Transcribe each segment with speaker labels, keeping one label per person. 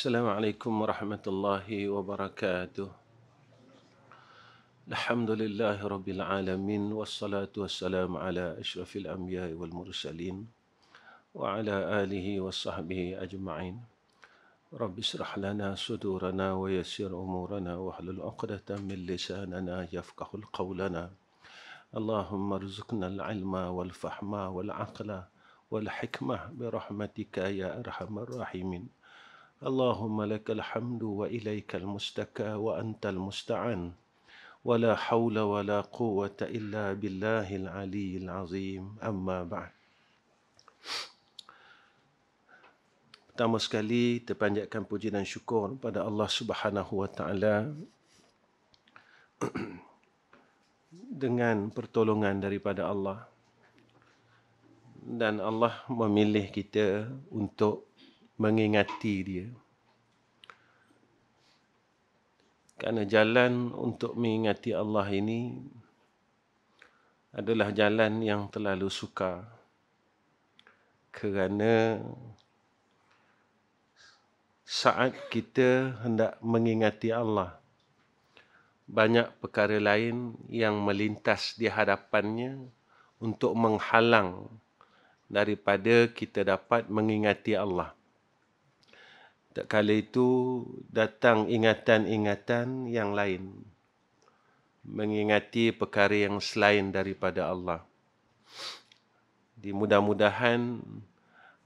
Speaker 1: Assalamualaikum warahmatullahi wabarakatuh. Alhamdulillahi rabbil alamin wassalatu wassalamu ala asyrafil anbiya'i wal mursalin wa ala alihi wa sahbihi ajma'in. Rabbi israh lana sudurana wa yassir umurana wa hlul 'uqdatam min lisanana yafqahul qawlana. Allahumma rzuqna al-'ilma wal fahma wal 'aqla wal hikmah bi rahmatika ya arhamar rahimin. Allahumma lakal hamdu wa ilaikal mustaka wa antal musta'an wa la hawla wa la quwwata illa billahil aliyyil azim. Amma ba'd. Pertama sekali terpanjatkan puji dan syukur pada Allah Subhanahu wa taala dengan pertolongan daripada Allah, dan Allah memilih kita untuk mengingati dia. Kerana jalan untuk mengingati Allah ini adalah jalan yang terlalu sukar. Kerana saat kita hendak mengingati Allah, banyak perkara lain yang melintas di hadapannya untuk menghalang daripada kita dapat mengingati Allah. Tak kala itu datang ingatan-ingatan yang lain, mengingati perkara yang selain daripada Allah. Mudah-mudahan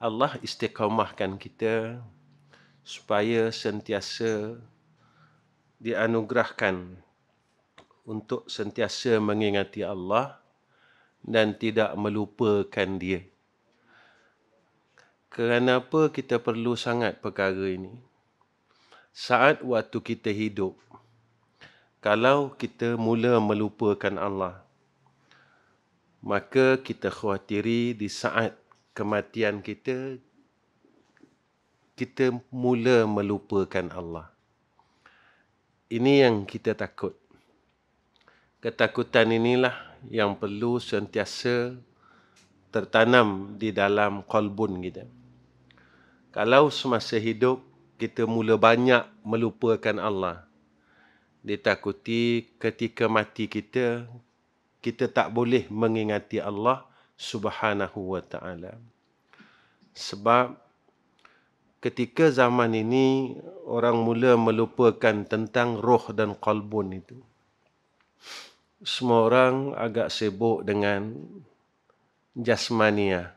Speaker 1: Allah istiqamahkan kita supaya sentiasa dianugerahkan untuk sentiasa mengingati Allah dan tidak melupakan dia. Kerana apa kita perlu sangat perkara ini? Saat waktu kita hidup, kalau kita mula melupakan Allah, maka kita khawatiri di saat kematian kita, kita mula melupakan Allah. Ini yang kita takut. Ketakutan inilah yang perlu sentiasa tertanam di dalam qalbun kita. Kalau semasa hidup kita mula banyak melupakan Allah, ditakuti ketika mati kita, kita tak boleh mengingati Allah Subhanahu wa taala. Sebab ketika zaman ini orang mula melupakan tentang roh dan qalbun itu. Semua orang agak sibuk dengan jasmania,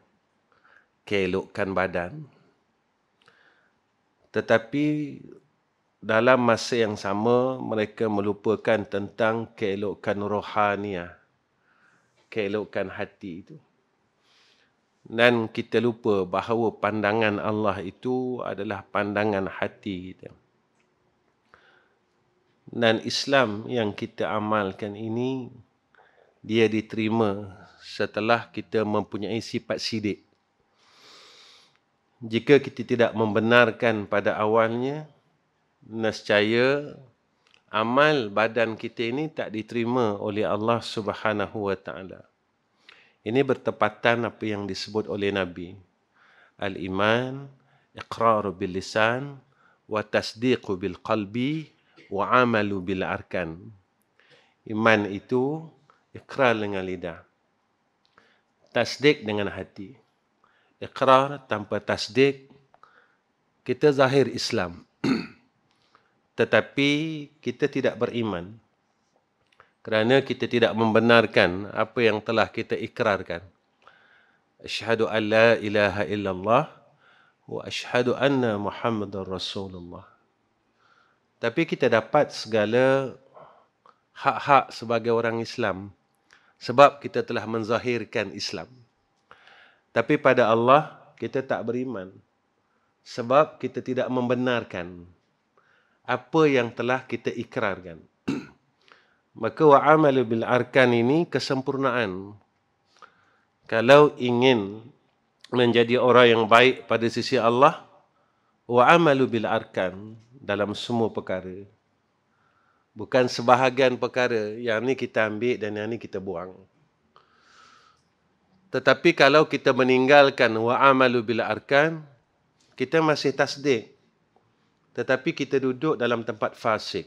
Speaker 1: keelokkan badan. Tetapi dalam masa yang sama, mereka melupakan tentang keelokkan rohaniah, keelokkan hati itu. Dan kita lupa bahawa pandangan Allah itu adalah pandangan hati kita. Dan Islam yang kita amalkan ini, dia diterima setelah kita mempunyai sifat sidik. Jika kita tidak membenarkan pada awalnya, nescaya amal badan kita ini tak diterima oleh Allah Subhanahu wa taala. Ini bertepatan apa yang disebut oleh Nabi. Al-iman, iqraru bil lisan, wa tasdiqu bil qalbi, wa amalu bil arkan. Iman itu ikrar dengan lidah, tasdik dengan hati. Ikrar tanpa tasdik, kita zahir Islam. Tetapi kita tidak beriman. Kerana kita tidak membenarkan apa yang telah kita ikrarkan. Asyhadu an la ilaha illallah wa asyhadu anna Muhammadar Rasulullah. Tapi kita dapat segala hak-hak sebagai orang Islam sebab kita telah menzahirkan Islam. Tapi pada Allah kita tak beriman sebab kita tidak membenarkan apa yang telah kita ikrarkan. Maka wa amalu bil arkan ini kesempurnaan. Kalau ingin menjadi orang yang baik pada sisi Allah, wa amalu bil arkan dalam semua perkara. Bukan sebahagian perkara, yang ni kita ambil dan yang ni kita buang. Tetapi kalau kita meninggalkan wa amalu bil arkan, kita masih tasdik. tetapi kita duduk dalam tempat fasik.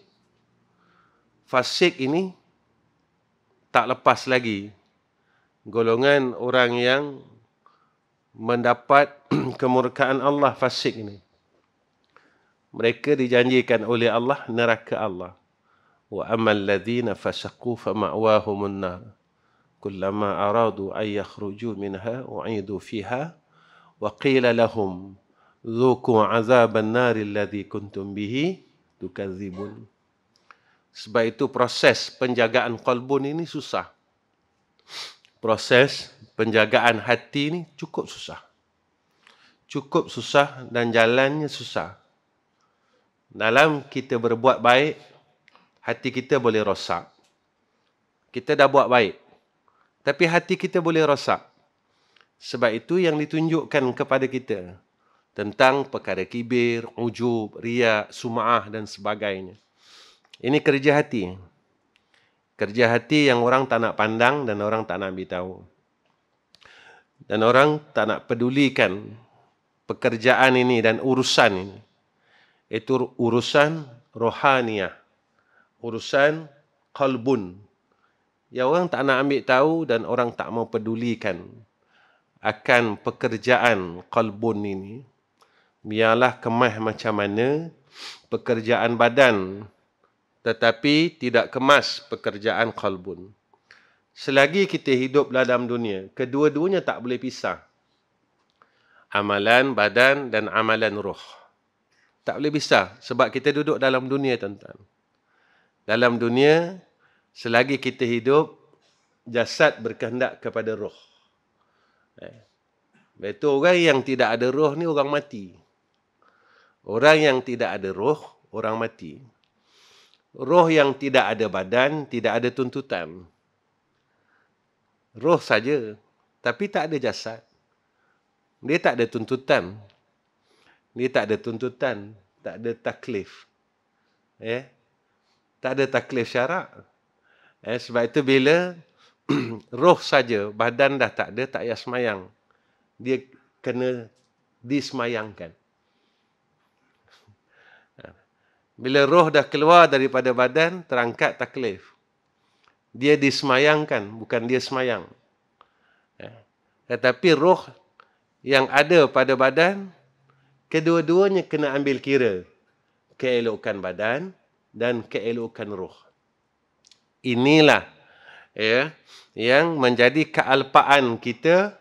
Speaker 1: Fasik ini tak lepas lagi golongan orang yang mendapat kemurkaan Allah, fasik ini. Mereka dijanjikan oleh Allah neraka Allah. Wa ammal ladzina fasaqu fa ma'wahumun nar. Kullama aradu an yakhruju minha u'idu fiha wa qila lahum dzuqu 'adzaban nari alladzi kuntum bihi tukadzibun. Sebab itu proses penjagaan qalbun ini susah. Proses penjagaan hati ini cukup susah. Cukup susah dan jalannya susah. Dalam kita berbuat baik, hati kita boleh rosak. Kita dah buat baik, tapi hati kita boleh rosak. Sebab itu yang ditunjukkan kepada kita tentang perkara kibir, ujub, riya, sum'ah dan sebagainya. Ini kerja hati. Kerja hati yang orang tak nak pandang dan orang tak nak beritahu. Dan orang tak nak pedulikan pekerjaan ini dan urusan ini. Itu urusan rohaniyah. Urusan qalbun. Yang orang tak nak ambil tahu dan orang tak mau pedulikan akan pekerjaan qalbun ini. Biarlah kemah macam mana pekerjaan badan, tetapi tidak kemas pekerjaan qalbun. Selagi kita hidup dalam dunia, kedua-duanya tak boleh pisah. Amalan badan dan amalan roh. Tak boleh pisah sebab kita duduk dalam dunia, tuan-tuan. Dalam dunia, selagi kita hidup, jasad berkehendak kepada roh. Betul, orang yang tidak ada roh ni orang mati. Orang yang tidak ada roh, orang mati. Roh yang tidak ada badan, tidak ada tuntutan. Roh saja, tapi tak ada jasad. Dia tak ada tuntutan. Dia tak ada tuntutan, tak ada taklif. Tak ada taklif syarak. Sebab itu bila roh saja, badan dah tak ada, tak payah semayang. Dia kena disemayangkan. Bila roh dah keluar daripada badan, terangkat taklif. Dia disemayangkan, bukan dia semayang. Tetapi roh yang ada pada badan, kedua-duanya kena ambil kira. Keelokan badan dan keelokan roh. Inilah yang menjadi kealpaan kita.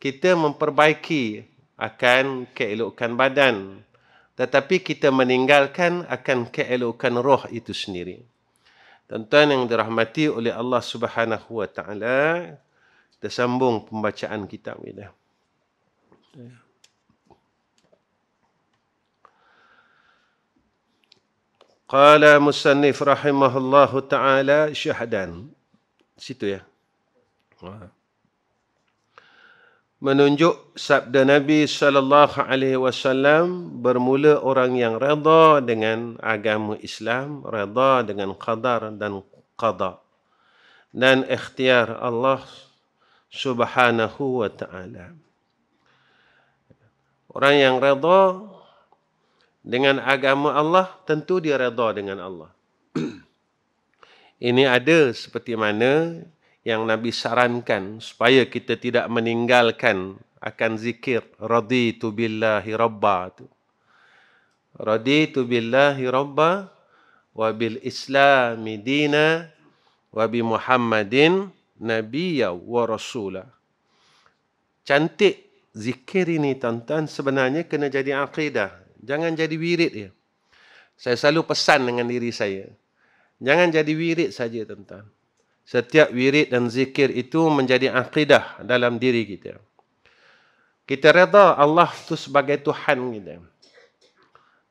Speaker 1: Kita memperbaiki akan keelokan badan. Tetapi kita meninggalkan akan keelokan roh itu sendiri. Tuan-tuan yang dirahmati oleh Allah Subhanahu wa taala, kita sambung pembacaan kitab kita. Qala musannif rahimahullahu ta'ala syahdan. Situ ya. Menunjuk sabda Nabi sallallahu alaihi wasallam, bermula orang yang redha dengan agama Islam, redha dengan qadar dan qada dan ikhtiar Allah Subhanahu wa ta'ala. Orang yang redha dengan agama Allah, tentu dia redha dengan Allah. Ini ada seperti mana yang Nabi sarankan supaya kita tidak meninggalkan akan zikir raditu billahi rabba. Raditu billahi rabba wa bil islami dina wa bi Muhammadin nabiyya wa rasula. Cantik zikir ini, tuan-tuan, sebenarnya kena jadi akidah. Jangan jadi wirid ya. Saya selalu pesan dengan diri saya. Jangan jadi wirid saja, tuan-tuan. Setiap wirid dan zikir itu menjadi akidah dalam diri kita. Kita redha Allah itu sebagai Tuhan kita.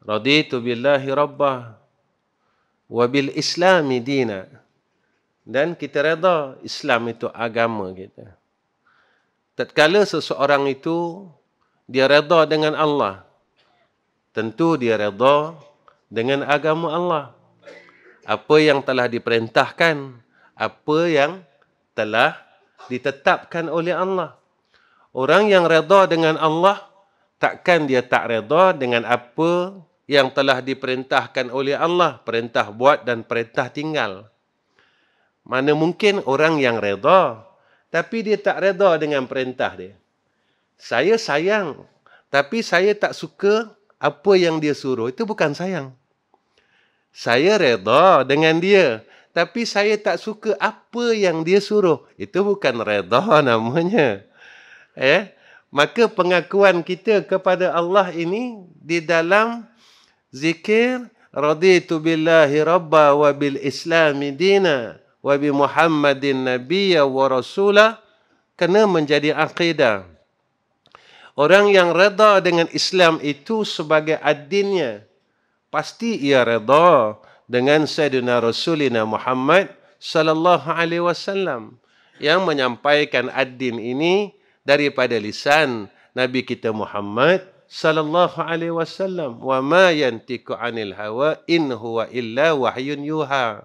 Speaker 1: Raditu billahi rabbah wa bil islami dina. Dan kita redha Islam itu agama kita. Tatkala seseorang itu dia redha dengan Allah, tentu dia redha dengan agama Allah. Apa yang telah diperintahkan, apa yang telah ditetapkan oleh Allah. Orang yang redha dengan Allah, takkan dia tak redha dengan apa yang telah diperintahkan oleh Allah, perintah buat dan perintah tinggal. Mana mungkin orang yang redha, tapi dia tak redha dengan perintah dia. Saya sayang, tapi saya tak suka apa yang dia suruh. Itu bukan sayang. Saya redha dengan dia, tapi saya tak suka apa yang dia suruh. Itu bukan redha namanya. Maka pengakuan kita kepada Allah ini di dalam zikir raditu billahi rabba wa bil islami dina wa bi muhammadin nabiyya wa rasula kena menjadi akidah. Orang yang redha dengan Islam itu sebagai ad-dinnya, pasti ia redha dengan Sayyidina Rasulina Muhammad sallallahu alaihi wasallam yang menyampaikan ad-din ini daripada lisan Nabi kita Muhammad sallallahu alaihi wasallam. Wa ma yantiqu 'anil hawa in huwa illa wahyun yuha.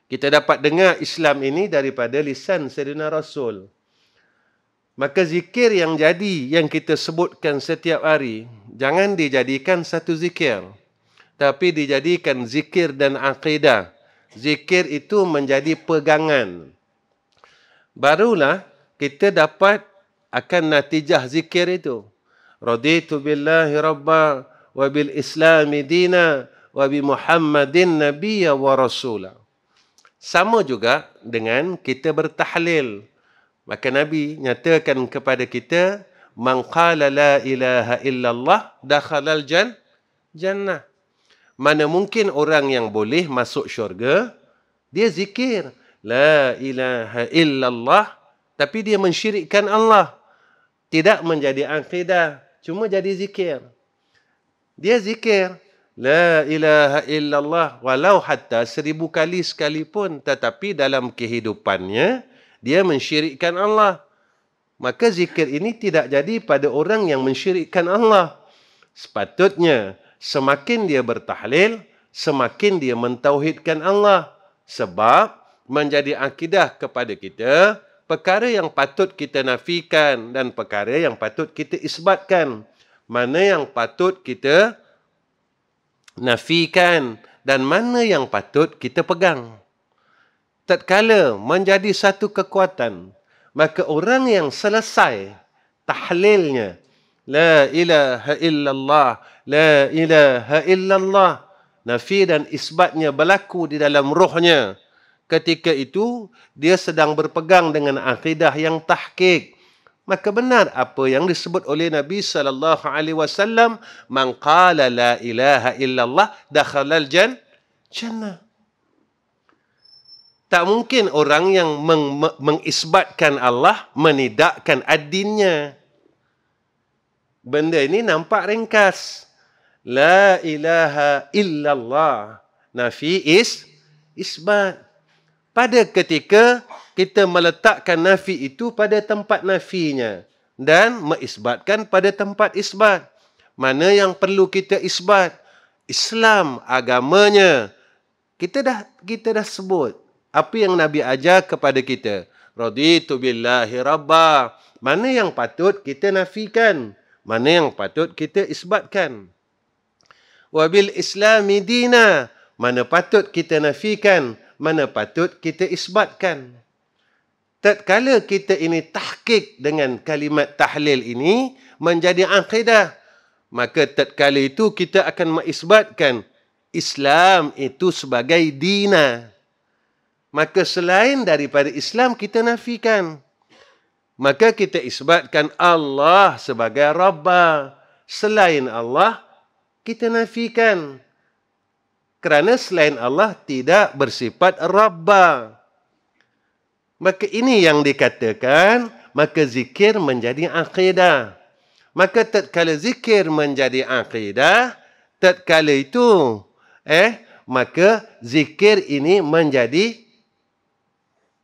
Speaker 1: Kita dapat dengar Islam ini daripada lisan Sayyidina Rasul. Maka zikir yang jadi, yang kita sebutkan setiap hari, jangan dijadikan satu zikir, tapi dijadikan zikir dan akidah. Zikir itu menjadi pegangan. Barulah kita dapat akan natijah zikir itu. Raditu billahi rabba wa bil islami dina wa bi muhammadin nabiyya wa rasula. Sama juga dengan kita bertahlil. Maka Nabi nyatakan kepada kita, man qala la ilaha illallah dakhalal jannah. Mana mungkin orang yang boleh masuk syurga, dia zikir la ilaha illallah, tapi dia mensyirikkan Allah. Tidak menjadi akidah, cuma jadi zikir. Dia zikir la ilaha illallah walau hatta 1000 kali sekalipun, tetapi dalam kehidupannya dia mensyirikkan Allah. Maka zikir ini tidak jadi pada orang yang mensyirikkan Allah. Sepatutnya semakin dia bertahlil, semakin dia mentauhidkan Allah. Sebab menjadi akidah kepada kita, perkara yang patut kita nafikan dan perkara yang patut kita isbatkan. Mana yang patut kita nafikan dan mana yang patut kita pegang. Tatkala menjadi satu kekuatan, maka orang yang selesai tahlilnya, la ilaha illallah, la ilaha illallah, nafi dan isbatnya berlaku di dalam rohnya. Ketika itu, dia sedang berpegang dengan akidah yang tahqiq. Maka benar apa yang disebut oleh Nabi SAW, man qala la ilaha illallah dakhalal jannah. Tak mungkin orang yang mengisbatkan Allah menidakkan ad-dinnya. Benda ini nampak ringkas. La ilaha illallah. Nafi isbat. Pada ketika kita meletakkan nafi itu pada tempat nafinya dan mengisbatkan pada tempat isbat. Mana yang perlu kita isbat? Islam, agamanya. Kita dah sebut. Apa yang Nabi ajar kepada kita? Raditu billahi rabba. Mana yang patut kita nafikan? Mana yang patut kita isbatkan? Wa bil islami dina. Mana patut kita nafikan? Mana patut kita isbatkan? Tatkala kita ini tahqiq dengan kalimat tahlil ini menjadi akidah, maka tatkala itu kita akan mengisbatkan Islam itu sebagai dina. Maka selain daripada Islam kita nafikan. Maka kita isbatkan Allah sebagai Rabba. Selain Allah kita nafikan. Kerana selain Allah tidak bersifat Rabba. Maka ini yang dikatakan, maka zikir menjadi akidah. Maka tatkala zikir menjadi akidah, tatkala itu maka zikir ini menjadi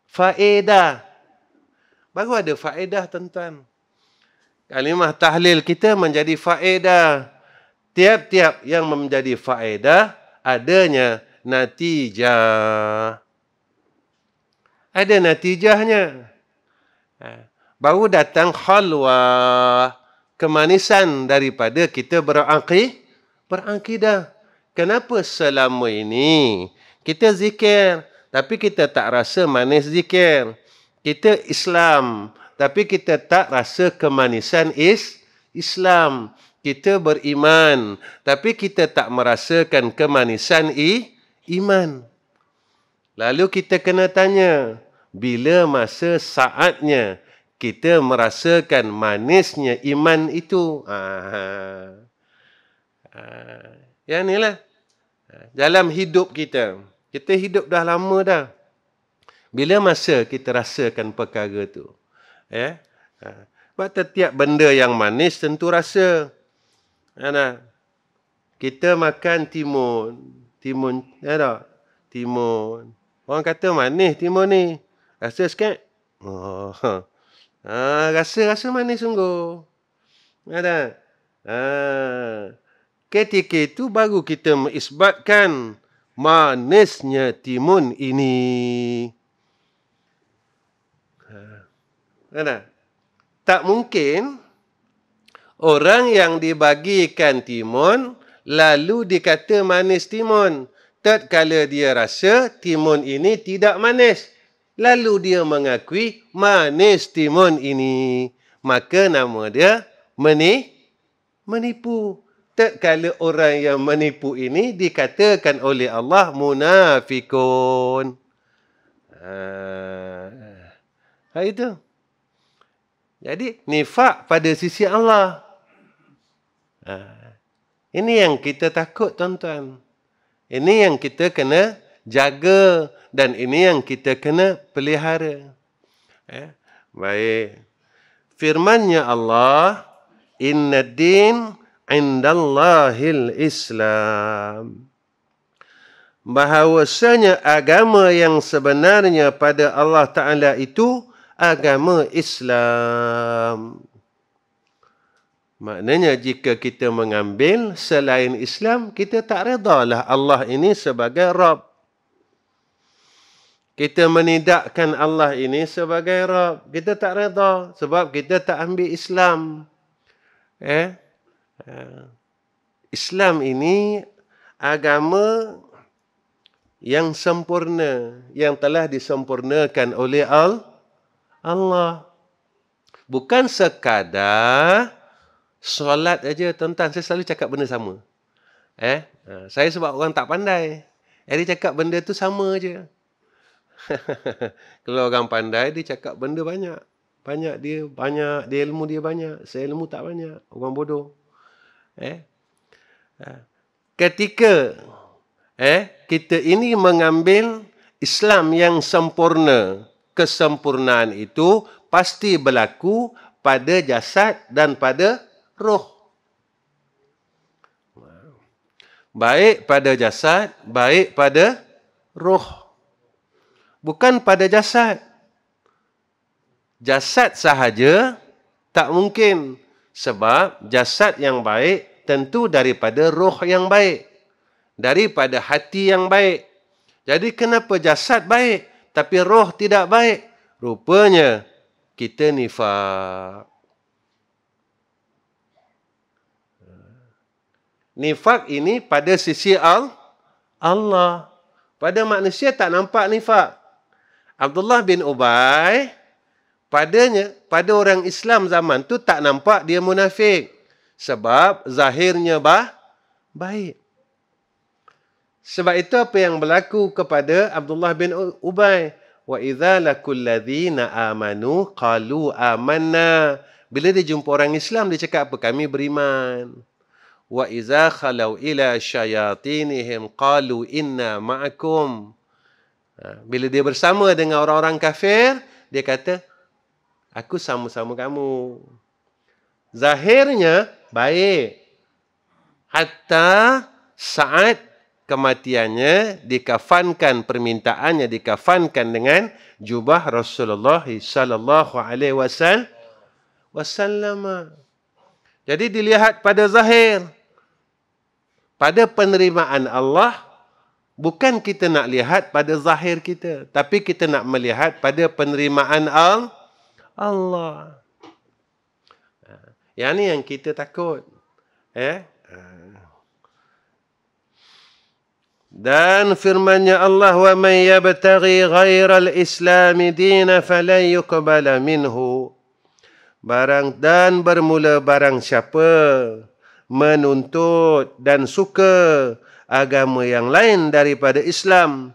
Speaker 1: faedah. Baru ada faedah, tuan-tuan. Kalimah tahlil kita menjadi faedah. Tiap-tiap yang menjadi faedah, adanya natijah. Ada natijahnya. Baru datang khalwah, kemanisan daripada kita berakidah. berakidah. Kenapa selama ini kita zikir, tapi kita tak rasa manis zikir. Kita Islam, tapi kita tak rasa kemanisan Islam. Kita beriman, tapi kita tak merasakan kemanisan iman. Lalu kita kena tanya, bila masa saatnya kita merasakan manisnya iman itu? Yang inilah dalam hidup kita. Kita hidup dah lama dah. Bila masa kita rasakan perkara tu? Sebab setiap benda yang manis tentu rasa. Kita makan timun. Timun, ya tak? Timun. Orang kata manis timun ni. Rasa sikit? Rasa manis sungguh. Ya tak? Ketika itu baru kita mengisbatkan manisnya timun ini. Tak mungkin orang yang dibagikan timun lalu dikata manis timun. Tatkala dia rasa timun ini tidak manis, lalu dia mengakui manis timun ini, maka nama dia menipu. Tatkala orang yang menipu ini dikatakan oleh Allah munafikun. Itu. Jadi nifak pada sisi Allah. Ini yang kita takut, tuan-tuan. Ini yang kita kena jaga dan ini yang kita kena pelihara. Baik. Firman-Nya Allah, "Inna din indallahil Islam." Bahawasanya agama yang sebenarnya pada Allah Ta'ala itu agama Islam. Maknanya jika kita mengambil selain Islam, kita tak redalah Allah ini sebagai Rabb. Kita menidakkan Allah ini sebagai Rabb. Kita tak reda sebab kita tak ambil Islam. Islam ini agama yang sempurna, yang telah disempurnakan oleh Allah. Bukan sekadar solat aja, tuan-tuan. Saya selalu cakap benda sama. Saya sebab orang tak pandai. Dia cakap benda tu sama aja. Kalau orang pandai, dia cakap benda banyak. Dia ilmu dia banyak. Saya ilmu tak banyak. Orang bodoh. Ketika kita ini mengambil Islam yang sempurna, kesempurnaan itu pasti berlaku pada jasad dan pada roh. Baik pada jasad, baik pada roh. Bukan pada jasad. Jasad sahaja tak mungkin. Sebab jasad yang baik tentu daripada roh yang baik. Daripada hati yang baik. Jadi kenapa jasad baik tapi roh tidak baik? Rupanya kita nifak. Nifak ini pada sisi Allah. Pada manusia tak nampak nifak. Abdullah bin Ubay, pada orang Islam zaman tu tak nampak dia munafik. Sebab zahirnya baik. Sebab itu apa yang berlaku kepada Abdullah bin Ubay? Wa idza lakul ladzina amanu qalu amanna. Bila dia jumpa orang Islam, dia cakap apa? Kami beriman. Wa idza khalau ila syayatinihim qalu inna ma'akum. Bila dia bersama dengan orang-orang kafir, dia kata, aku sama-sama kamu. Zahirnya baik. Hatta saat kematiannya dikafankan, permintaannya dikafankan dengan jubah Rasulullah sallallahu alaihi wasallam. Jadi dilihat pada zahir. Pada penerimaan Allah, bukan kita nak lihat pada zahir kita, tapi kita nak melihat pada penerimaan Allah. Yang ni yang kita takut. Dan firman-Nya Allah, wa man yabtaghi ghairal islami dina falan yuqbala minhu. Dan bermula barang siapa menuntut dan suka agama yang lain daripada Islam,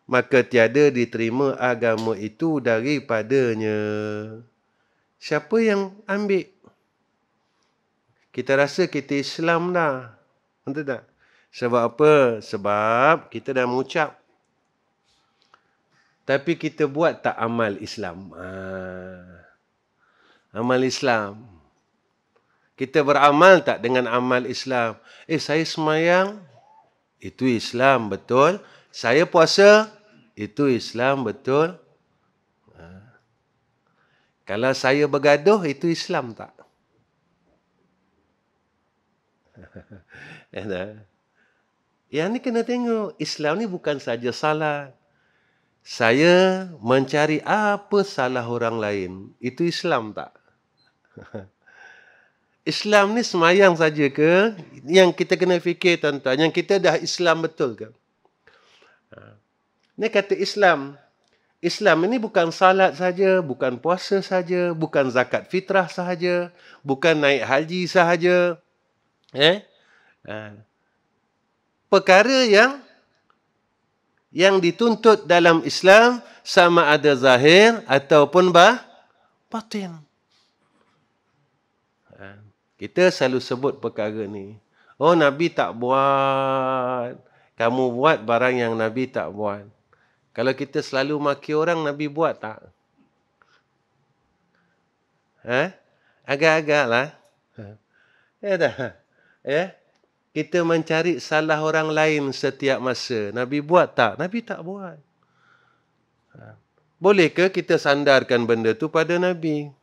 Speaker 1: maka tiada diterima agama itu daripadanya. Siapa yang ambil? Kita rasa kita Islam dah. Betul tak? Sebab apa? Sebab kita dah mengucap. Tapi kita buat tak amal Islam? Amal Islam. Kita beramal tak dengan amal Islam? Saya semayang, itu Islam, betul. Saya puasa, itu Islam, betul. Kalau saya bergaduh, itu Islam tak? Yang ni kena tengok. Islam ni bukan saja salat. Saya mencari apa salah orang lain. Itu Islam tak? Islam ni semayang saja ke? Yang kita kena fikir tuan-tuan. Yang kita dah Islam betul ke? Ni kata Islam. Islam ini bukan salat saja, bukan puasa saja, bukan zakat fitrah sahaja, bukan naik haji sahaja. Perkara yang dituntut dalam Islam sama ada zahir ataupun batin. Kita selalu sebut perkara ni. Oh, Nabi tak buat. Kamu buat barang yang Nabi tak buat. Kalau kita selalu maki orang, Nabi buat tak? Agak-agak lah. Kita mencari salah orang lain setiap masa. Nabi buat tak? Nabi tak buat. Bolehkah kita sandarkan benda tu pada Nabi?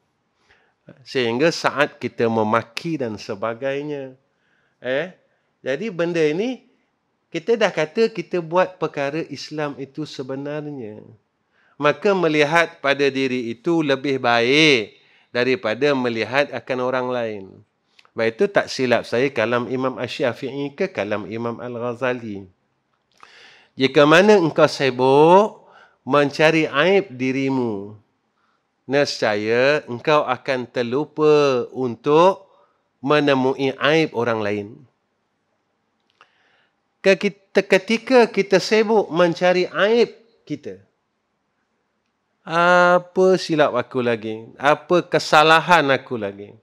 Speaker 1: Sehingga saat kita memaki dan sebagainya. Jadi benda ini, kita dah kata kita buat perkara Islam itu sebenarnya. Maka melihat pada diri itu lebih baik daripada melihat akan orang lain. Baik, itu tak silap saya kalam Imam Asy-Syafi'i ke kalam Imam Al-Ghazali. Jika mana engkau sibuk mencari aib dirimu, nescaya engkau akan terlupa untuk menemui aib orang lain. Ketika kita sibuk mencari aib kita, apa silap aku lagi? Apa kesalahan aku lagi?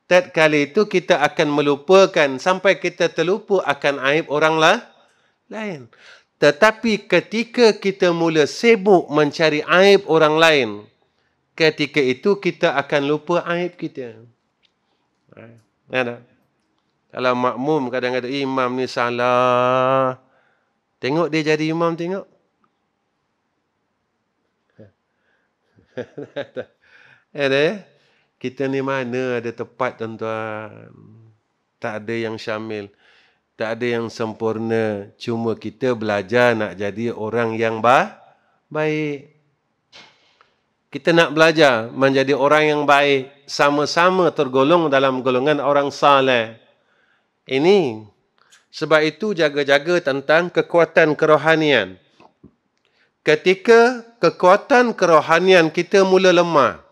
Speaker 1: Tatkala itu kita akan melupakan sampai kita terlupa akan aib orang lain. Tetapi ketika kita mula sibuk mencari aib orang lain, ketika itu kita akan lupa aib kita. Kalau makmum kadang-kadang imam ni salah, tengok dia jadi imam, tengok. Kita ni mana ada tepat, tuan-tuan. Tak ada yang syamil. Tak ada yang sempurna. Cuma kita belajar nak jadi orang yang baik. Kita nak belajar menjadi orang yang baik. Sama-sama tergolong dalam golongan orang saleh. Ini. Sebab itu jaga-jaga tentang kekuatan kerohanian. Ketika kekuatan kerohanian kita mula lemah,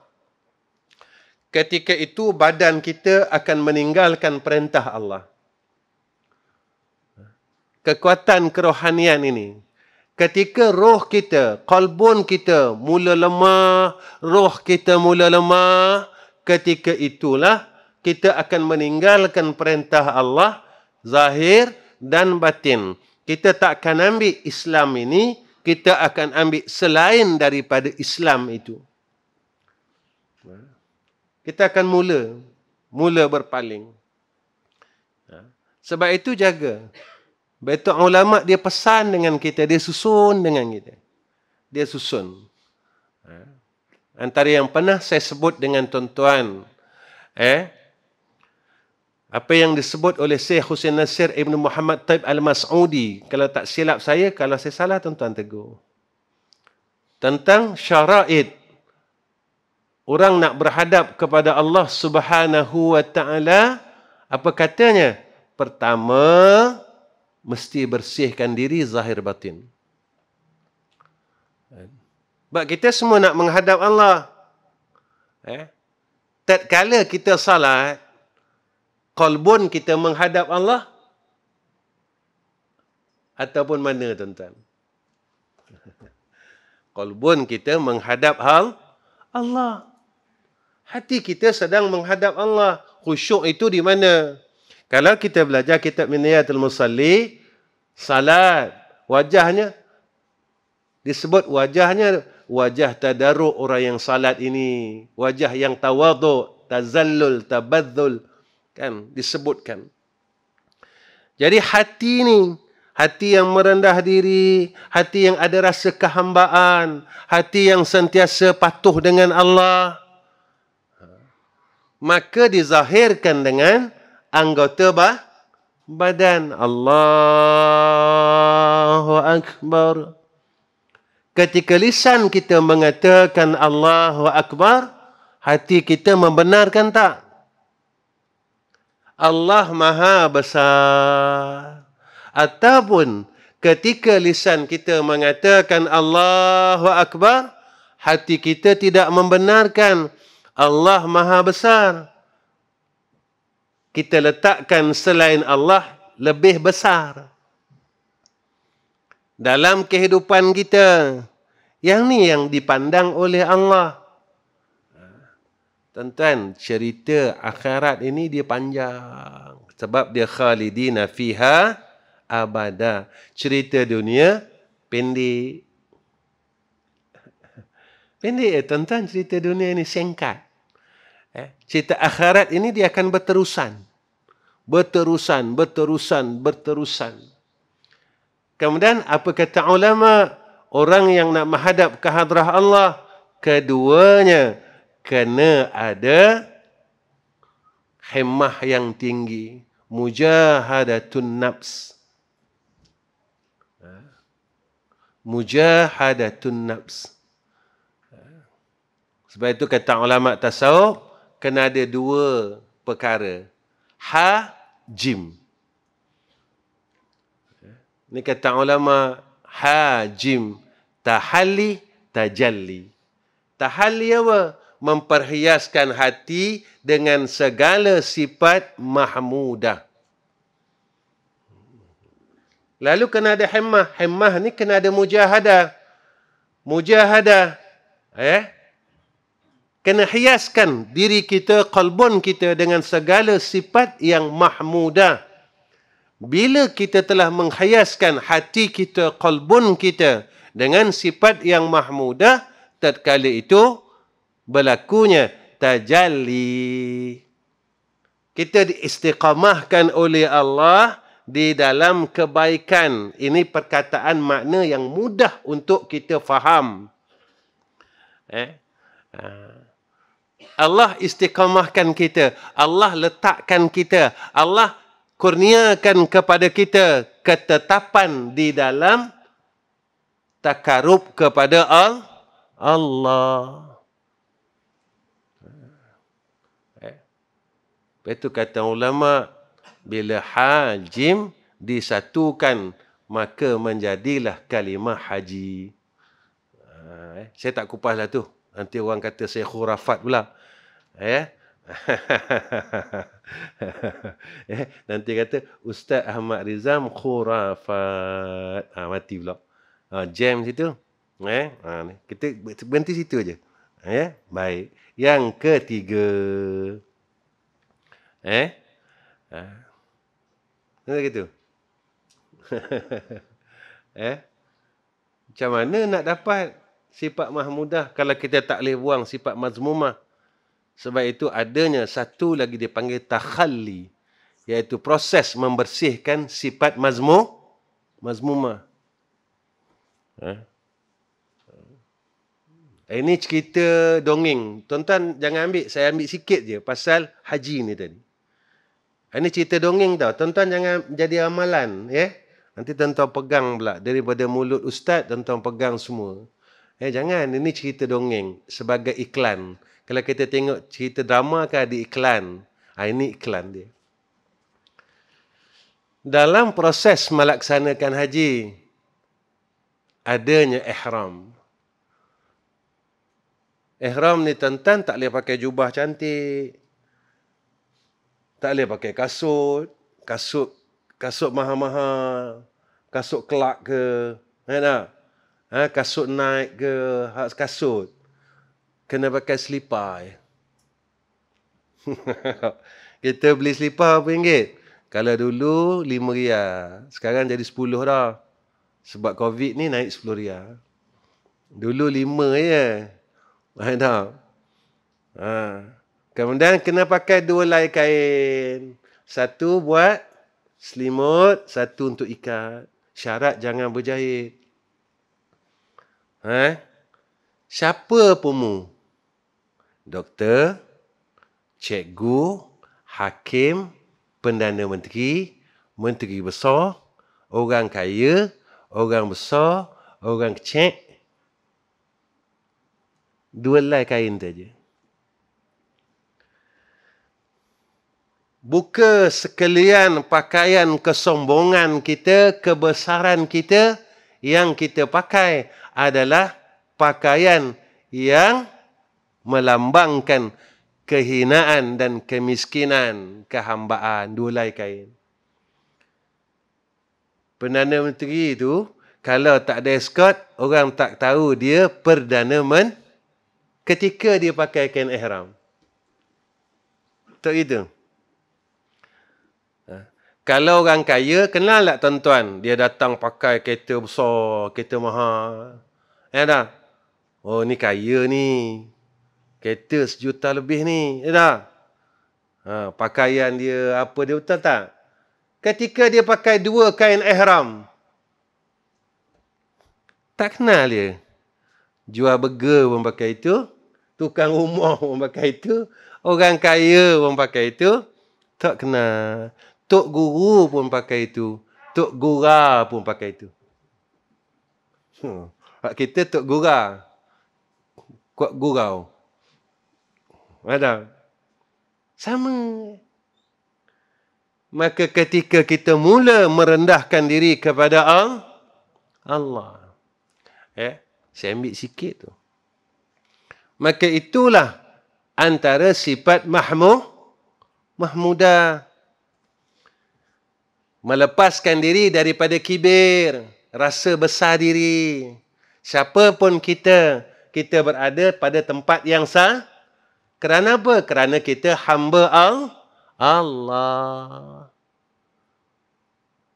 Speaker 1: ketika itu badan kita akan meninggalkan perintah Allah. Kekuatan kerohanian ini. Ketika roh kita, qalbun kita mula lemah, roh kita mula lemah, ketika itulah kita akan meninggalkan perintah Allah, zahir dan batin. Kita tak akan ambil Islam ini, kita akan ambil selain daripada Islam itu. Kita akan mula berpaling. Sebab itu jaga. Betul ulama dia pesan dengan kita, dia susun dengan kita. Dia susun. Antara yang pernah saya sebut dengan tuan-tuan, apa yang disebut oleh Syekh Husain Nasir Ibn Muhammad Taib Al-Mas'udi, kalau tak silap saya, kalau saya salah tuan-tuan tegur. Tentang syara'id orang nak berhadap kepada Allah Subhanahu wa Ta'ala, apa katanya? Pertama, mesti bersihkan diri zahir batin. Sebab kita semua nak menghadap Allah. Tatkala kita salat, qalbun kita menghadap Allah ataupun mana tuan-tuan? Qalbun kita menghadap Allah. Hati kita sedang menghadap Allah. Khusyuk itu di mana? Kalau kita belajar kitab Minhayatul Musalli, salat, wajahnya disebut wajah tadarruk orang yang salat ini, wajah yang tawaduk, tazallul, tabadzul, kan disebutkan. Jadi hati ni, hati yang merendah diri, hati yang ada rasa kehambaan, hati yang sentiasa patuh dengan Allah, maka dizahirkan dengan anggota badan. Allahu Akbar. Ketika lisan kita mengatakan Allahu Akbar, hati kita membenarkan tak? Allah Maha Besar. Ataupun ketika lisan kita mengatakan Allahu Akbar, hati kita tidak membenarkan Allah Maha Besar. Kita letakkan selain Allah lebih besar. Dalam kehidupan kita, yang ni yang dipandang oleh Allah. Tuan-tuan, cerita akhirat ini dia panjang. Sebab dia khalidina fiha abada. Cerita dunia pendek. Pendek tuan-tuan, cerita dunia ini singkat. Cerita akhirat ini dia akan berterusan. Berterusan. Kemudian apa kata ulama? Orang yang nak menghadap ke hadrah Allah, keduanya kena ada himmah yang tinggi. Mujahadatun nafs. Mujahadatun nafs. Sebab itu kata ulama tasawuf, kena ada dua perkara. Jim. Ini kata ulama, jim. Tahalli, tajalli. Tahalli apa? Memperhiaskan hati dengan segala sifat mahmudah. Lalu kena ada himmah. Himmah ni kena ada mujahadah. Mujahadah. Kena hiaskan diri kita, qalbun kita dengan segala sifat yang mahmudah. Bila kita telah menghiaskan hati kita, qalbun kita dengan sifat yang mahmudah, tatkala itu berlakunya tajalli. Kita diistiqamahkan oleh Allah di dalam kebaikan. Ini perkataan makna yang mudah untuk kita faham. Allah istiqamahkan kita. Allah letakkan kita. Allah kurniakan kepada kita ketetapan di dalam takarub kepada Allah. Itu kata ulama, bila hajim disatukan, maka menjadilah kalimah haji. Saya tak kupas lah tu. Nanti orang kata saya khurafat pula. Nanti kata Ustaz Ahmad Rizam khurafat. Mati pula. Jam situ. Kita berhenti situ aja. Baik. Yang ketiga. Macam gitu. Macam mana nak dapat sifat mahmudah kalau kita tak boleh buang sifat mazmumah? Sebab itu adanya satu lagi dipanggil takhalli, iaitu proses membersihkan sifat mazmumah. Ini cerita dongeng. Tuan-tuan jangan ambil, saya ambil sikit je pasal haji ni tadi. Ini cerita dongeng tau. Tuan-tuan jangan jadi amalan. Nanti tuan-tuan pegang pula. Daripada mulut ustaz, tuan-tuan pegang semua. Jangan. Ini cerita dongeng sebagai iklan. Kalau kita tengok cerita drama kan ada iklan. Ini iklan dia. dalam proses melaksanakan haji, adanya ihram. Ihram ni tuan-tuan tak boleh pakai jubah cantik. Tak boleh pakai kasut mahal-mahal, kasut kelak ke, tak? Kasut naik ke, kasut. Kena pakai selipar. Kita beli selipar berapa ringgit? Kalau dulu RM5, sekarang jadi RM10 dah. Sebab COVID ni naik RM10. Dulu RM5 je. Tak? Kemudian kena pakai 2 helai kain. Satu buat selimut, satu untuk ikat. Syarat jangan berjahit. Siapa pemu? Doktor, cikgu, hakim, Perdana Menteri, Menteri Besar, orang kaya, orang besar, orang kecil. 2 helai kain saja. Buka sekalian pakaian kesombongan kita, kebesaran kita, yang kita pakai adalah pakaian yang melambangkan kehinaan dan kemiskinan, kehambaan. 2 helai kain. Perdana Menteri itu, kalau tak ada eskort, orang tak tahu dia Perdana Menteri ketika dia pakai kain ihram. Tak itu. Kalau orang kaya, kenal tak tuan-tuan? Dia datang pakai kereta besar, kereta mahal. Tak? Oh, ni kaya ni. Kereta 1 juta lebih ni. Tak? Pakaian dia, apa dia, betul tak? Ketika dia pakai 2 kain ihram, tak kenal dia. Jual burger pun pakai itu. Tukang rumah pun pakai itu. Orang kaya pun pakai itu. Tak kenal. Tok guru pun pakai itu. Tok gura pun pakai itu. Kita tok gura. Kuat gurau. Ada? Sama. Maka ketika kita mula merendahkan diri kepada Allah. Saya ambil sikit tu. Maka itulah antara sifat mahmudah. Melepaskan diri daripada kibir, rasa besar diri. Siapa pun kita berada pada tempat yang sah. Kerana apa? Kerana kita hamba Allah.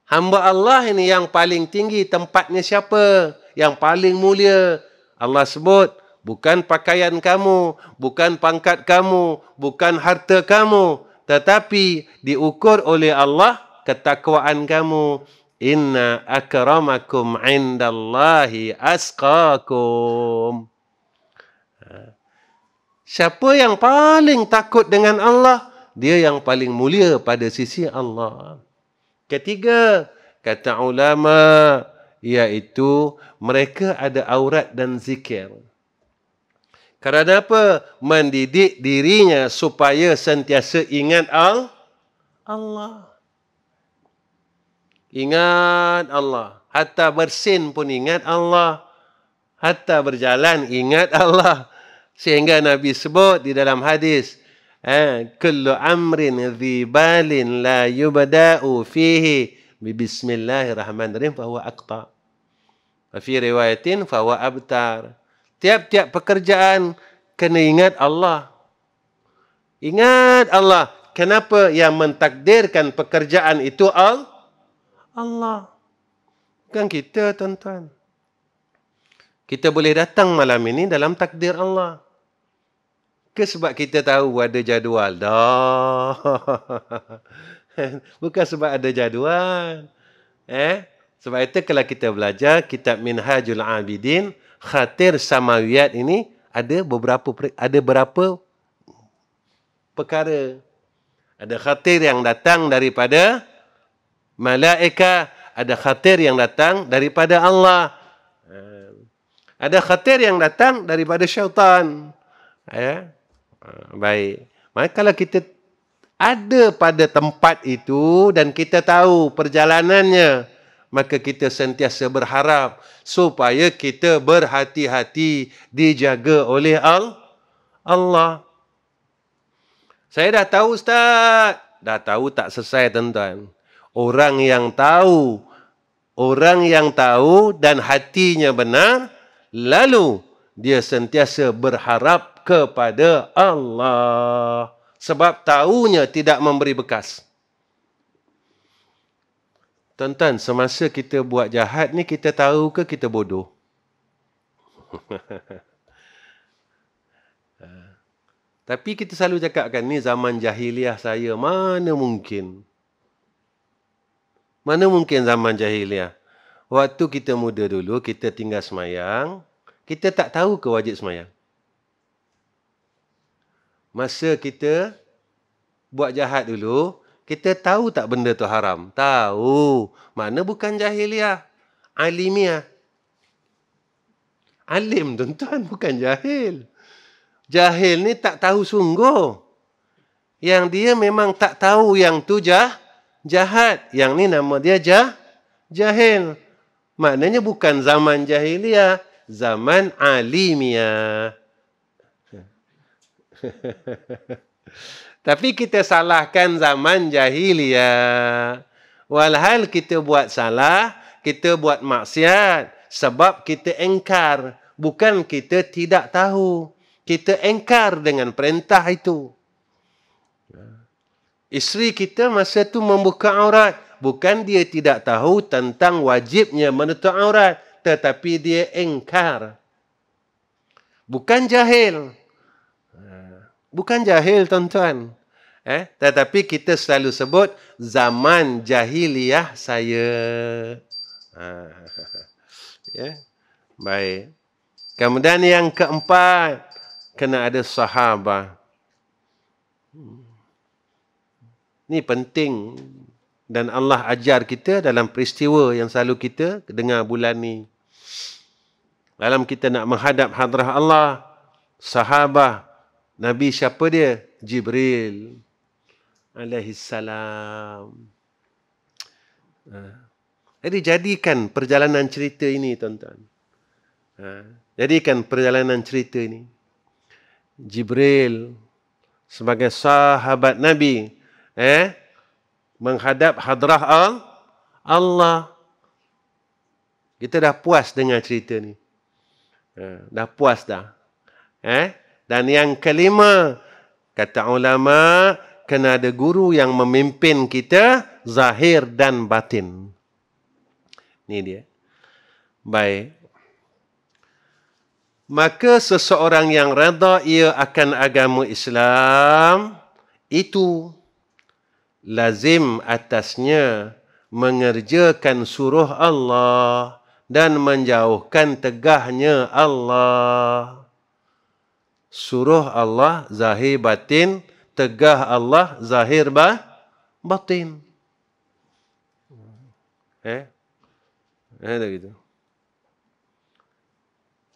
Speaker 1: Hamba Allah ini yang paling tinggi tempatnya siapa? Yang paling mulia. Allah sebut, bukan pakaian kamu, bukan pangkat kamu, bukan harta kamu, tetapi diukur oleh Allah ketakwaan kamu. Inna akramakum indallahi asqakum. Siapa yang paling takut dengan Allah, dia yang paling mulia pada sisi Allah. Ketiga, kata ulama, iaitu mereka ada aurat dan zikir. Kerana apa? Mendidik dirinya supaya sentiasa ingat Allah. Ingat Allah. Hatta bersin pun ingat Allah. Hatta berjalan ingat Allah. Sehingga Nabi sebut di dalam hadis, kullu amrin dhi balin la yubda'u fihi bismillahirrahmanirrahim fahuwa aqta. Fi riwayatin fahuwa abtar. Tiap-tiap pekerjaan kena ingat Allah. Ingat Allah. Kenapa yang mentakdirkan pekerjaan itu Allah. Bukan kita, tuan-tuan. Kita boleh datang malam ini dalam takdir Allah. Ke sebab kita tahu ada jadual? Dah. Bukan sebab ada jadual. Sebab itu kalau kita belajar kitab Minhajul Abidin, khatir samawiyat ini ada berapa perkara. Ada khatir yang datang daripada malaikat, ada khatir yang datang daripada Allah. Ada khatir yang datang daripada syaitan. Baik. Maka kalau kita ada pada tempat itu dan kita tahu perjalanannya, maka kita sentiasa berharap supaya kita berhati-hati dijaga oleh Allah. Saya dah tahu, Ustaz. Dah tahu tak selesai, tuan-tuan. Orang yang tahu dan hatinya benar, lalu dia sentiasa berharap kepada Allah. Sebab tahunya tidak memberi bekas. Tuan-tuan, semasa kita buat jahat ni, kita tahu ke kita bodoh? Tapi kita selalu cakapkan, ni zaman jahiliah saya. Mana mungkin? Mana mungkin zaman jahiliah? Waktu kita muda dulu, kita tinggal semayang. Kita tak tahu ke wajib semayang? Masa kita buat jahat dulu, kita tahu tak benda tu haram? Tahu. Mana bukan jahiliah? Alimiah. Alim, tuan-tuan, bukan jahil. Jahil ni tak tahu sungguh. Yang dia memang tak tahu yang tu jahat. Yang ni nama dia jahil. Maknanya bukan zaman jahiliah, zaman alimiah. Tapi kita salahkan zaman jahiliah. Walhal kita buat salah, kita buat maksiat sebab kita engkar. Bukan kita tidak tahu. Kita engkar dengan perintah itu. Isteri kita masa tu membuka aurat. Bukan dia tidak tahu tentang wajibnya menutup aurat. Tetapi dia engkar. Bukan jahil. Bukan jahil, tuan-tuan. Tetapi kita selalu sebut zaman jahiliah saya. Baik. Kemudian yang keempat, kena ada sahabah. Ini penting. Dan Allah ajar kita dalam peristiwa yang selalu kita dengar bulan ni. Dalam kita nak menghadap hadrah Allah, sahabah, Nabi siapa dia? Jibril alaihissalam. Jadi jadikan perjalanan cerita ini, tuan-tuan. Jadikan perjalanan cerita ini. Jibril sebagai sahabat Nabi menghadap hadrah Allah. Kita dah puas dengan cerita ni. Dah puas dah. Dan yang kelima, kata ulama, kena ada guru yang memimpin kita zahir dan batin. Ni dia. Baik. Maka seseorang yang redha ia akan agama Islam, itu lazim atasnya mengerjakan suruh Allah dan menjauhkan tegahnya Allah. Suruh Allah zahir batin, tegah Allah zahir batin. Ada gitu.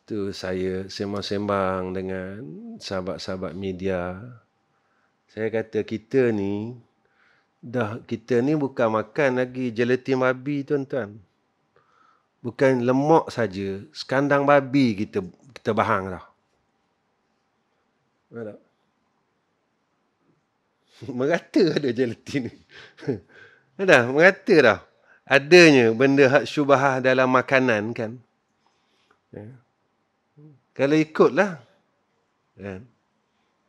Speaker 1: Tu saya sembang-sembang dengan sahabat-sahabat media. Saya kata kita ni bukan makan lagi gelatin babi, tuan-tuan. Bukan lemak saja, sekandang babi kita bahang dah. Ada. Merata ada gelatin ni. Ada, merata dah. Adanya benda hak syubhah dalam makanan kan. Kalau ikutlah. Kan?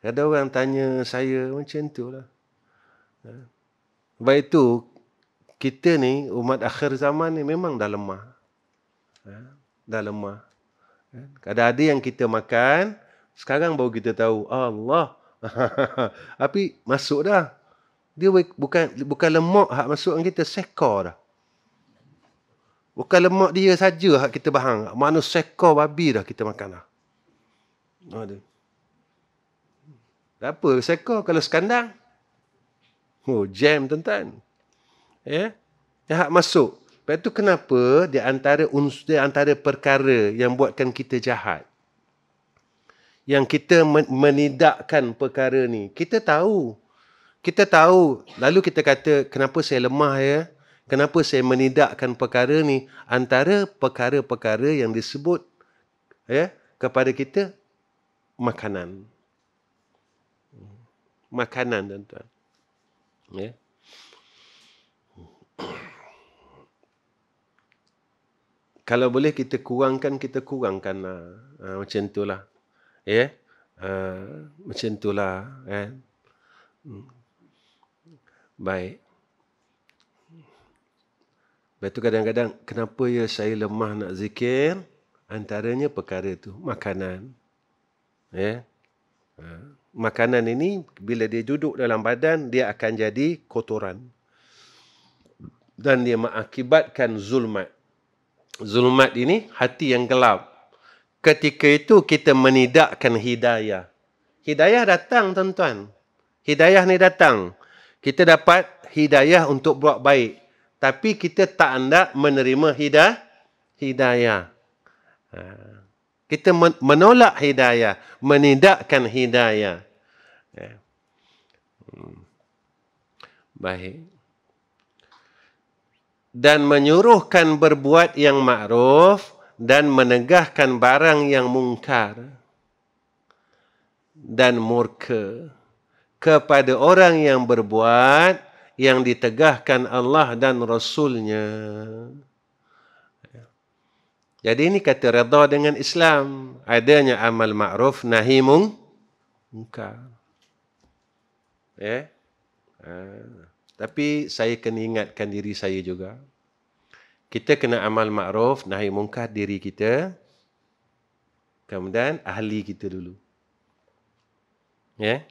Speaker 1: Ada orang tanya saya macam tu lah. Sebab itu, kita ni, umat akhir zaman ni memang dah lemah. Dah lemah. Ada yang kita makan, sekarang baru kita tahu, Allah. Tapi masuk dah. Dia bukan lemak hak masuk kita, sekor dah. Bukan lemak dia saja hak kita bahang. Makna sekor babi dah kita makan dah. Tak apa, sekor kalau sekandang. Jam, tuan-tuan. Hak masuk. Lepas tu kenapa di antara perkara yang buatkan kita jahat. Yang kita menidakkan perkara ni. Kita tahu Kita tahu, lalu kita kata, kenapa saya lemah ya? Kenapa saya menidakkan perkara ni? Antara perkara-perkara yang disebut ya kepada kita, makanan. Makanan, tuan-tuan. Ya. Kalau boleh kita kurangkan lah. Macam itulah. Ya. Macam itulah. Baik. Lepas tu kadang-kadang, kenapa ya saya lemah nak zikir? Antaranya perkara tu, makanan. Ya. Makanan ini, bila dia duduk dalam badan, dia akan jadi kotoran. Dan dia mengakibatkan zulmat. Zulmat ini, hati yang gelap. Ketika itu, kita menidakkan hidayah. Hidayah datang, tuan-tuan. Hidayah ni datang. Kita dapat hidayah untuk buat baik. Tapi kita tak hendak menerima hidayah. Kita menolak hidayah. Menidakkan hidayah. Baik. Dan menyuruhkan berbuat yang ma'ruf dan menegahkan barang yang mungkar dan murka kepada orang yang berbuat yang ditegahkan Allah dan Rasulnya. Jadi ini kata redha dengan Islam. Adanya amal ma'ruf, nahi mungkar. Tapi saya kena ingatkan diri saya juga. Kita kena amal ma'ruf, nahi mungkar diri kita. Kemudian ahli kita dulu. Ya.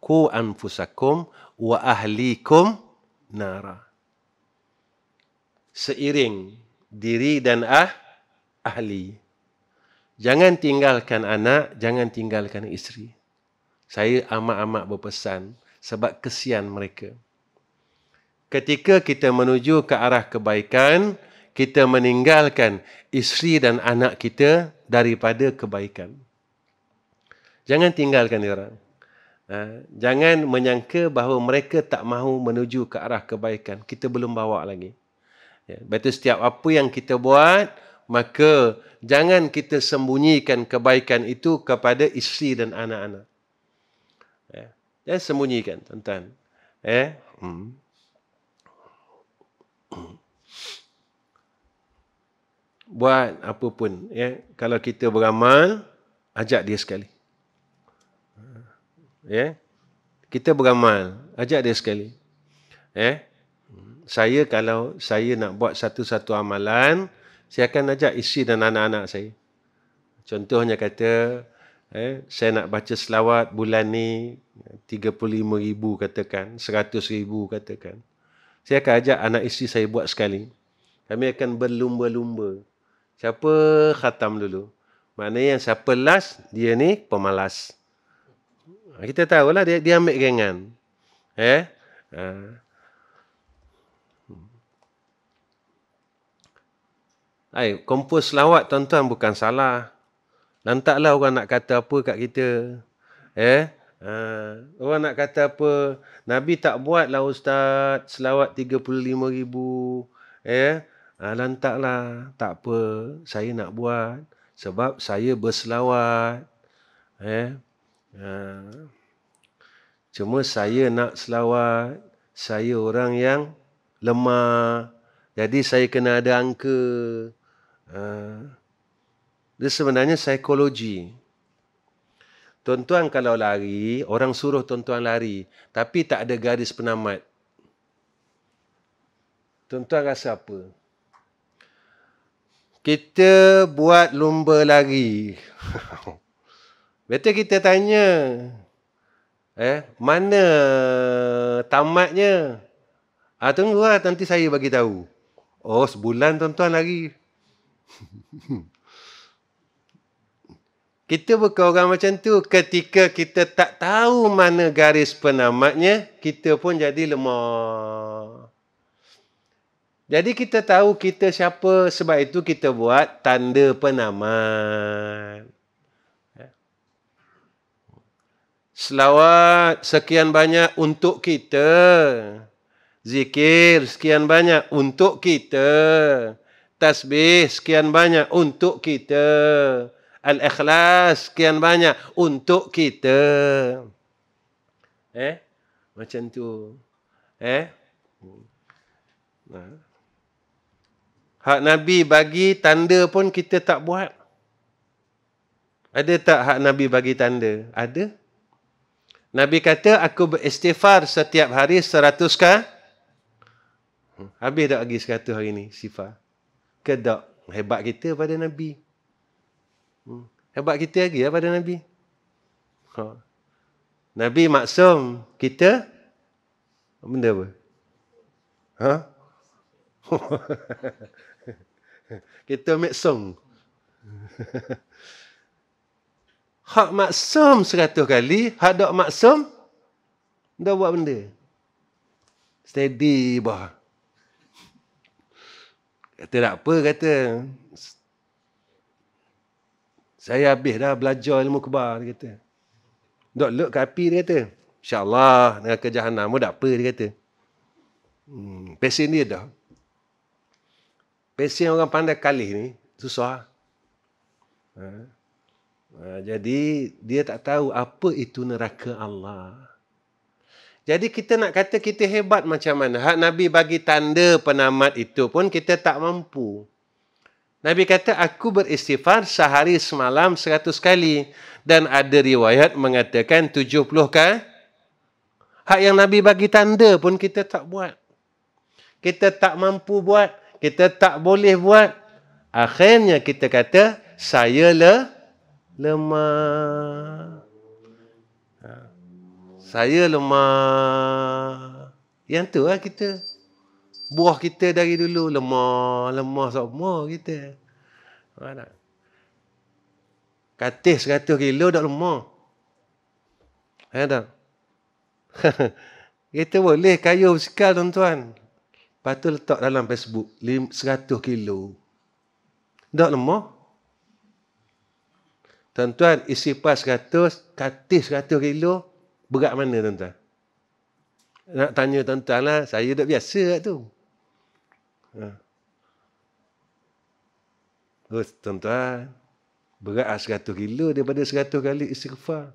Speaker 1: Qu anfusakum wa ahlikum nara. Seiring diri dan ahli. Jangan tinggalkan anak, jangan tinggalkan isteri. Saya amat-amat berpesan sebab kesian mereka. Ketika kita menuju ke arah kebaikan, kita meninggalkan isteri dan anak kita daripada kebaikan. Jangan tinggalkan dia orang. Jangan menyangka bahawa mereka tak mahu menuju ke arah kebaikan. Kita belum bawa lagi. Betul, setiap apa yang kita buat, maka jangan kita sembunyikan kebaikan itu kepada isteri dan anak-anak. Jangan sembunyikan, tuan-tuan. Buat apa pun. Kalau kita beramal, ajak dia sekali. Kita beramal, ajak dia sekali. Saya kalau saya nak buat satu-satu amalan, saya akan ajak isteri dan anak-anak saya. Contohnya kata, saya nak baca selawat bulan ni 35,000 katakan, 100,000 katakan. Saya akan ajak anak isteri saya buat sekali. Kami akan berlumba-lumba. Siapa khatam dulu? Maknanya yang siapa last, dia ni pemalas. Kita tahulah dia ambil gengan. Kompos selawat tuan-tuan bukan salah. Lantaklah orang nak kata apa kat kita. Orang nak kata apa, Nabi tak buatlah ustaz selawat 35,000. Lantaklah, tak apa, saya nak buat sebab saya berselawat. Cuma saya nak selawat, saya orang yang lemah, jadi saya kena ada angka. Dia sebenarnya psikologi. Tuan-tuan kalau lari, orang suruh tuan-tuan lari, tapi tak ada garis penamat. Tuan-tuan rasa apa? Kita buat lumba lari. Betul kita tanya, mana tamatnya? Tunggulah, nanti saya bagi tahu. Oh, sebulan tuan-tuan lari. Kita bukan orang macam tu. Ketika kita tak tahu mana garis penamatnya, kita pun jadi lemah. Jadi kita tahu kita siapa, sebab itu kita buat tanda penamat. Selawat sekian banyak untuk kita. Zikir sekian banyak untuk kita. Tasbih sekian banyak untuk kita. Al-Ikhlas sekian banyak untuk kita. Macam tu. Hak Nabi bagi tanda pun kita tak buat. Ada tak hak Nabi bagi tanda? Ada. Nabi kata, aku beristighfar setiap hari 100 kali. Habis tak lagi 100 hari ni, istighfar? Ke tak? Hebat kita pada Nabi. Hebat kita lagi pada Nabi. Nabi maksum. Kita? Benda apa? Kita maksum. Hak maksum 100 kali, hak tak maksum, dah buat benda. Steady bah. Kata tak apa, kata. Saya habis dah belajar ilmu khabar, dia kata. Dok luk ke api, dia kata. InsyaAllah, neraka Jahannam pun tak apa, dia kata. Pesen dia dah. Pesen orang pandai kalih ni, susah. Jadi, dia tak tahu apa itu neraka Allah. Jadi, kita nak kata kita hebat macam mana. Hak Nabi bagi tanda penamat itu pun kita tak mampu. Nabi kata, aku beristighfar sehari semalam 100 kali. Dan ada riwayat mengatakan 70 kali. Hak yang Nabi bagi tanda pun kita tak buat. Kita tak mampu buat. Kita tak boleh buat. Akhirnya kita kata, saya lemah. Saya lemah. Yang tu lah kita. Buah kita dari dulu lemah semua kita. Katis 100 kilo dah lemah. Tak? Kita boleh kayu basikal, tuan-tuan. Lepas tu letak dalam Facebook 100 kilo. Tak lemah. Tuan-tuan, isi pas 100, katis 100 kilo, berat mana, tuan-tuan? Nak tanya tuan-tuan lah, saya dah biasa kat tu. Tuan-tuan, berat 100 kilo daripada 100 kali istighfar.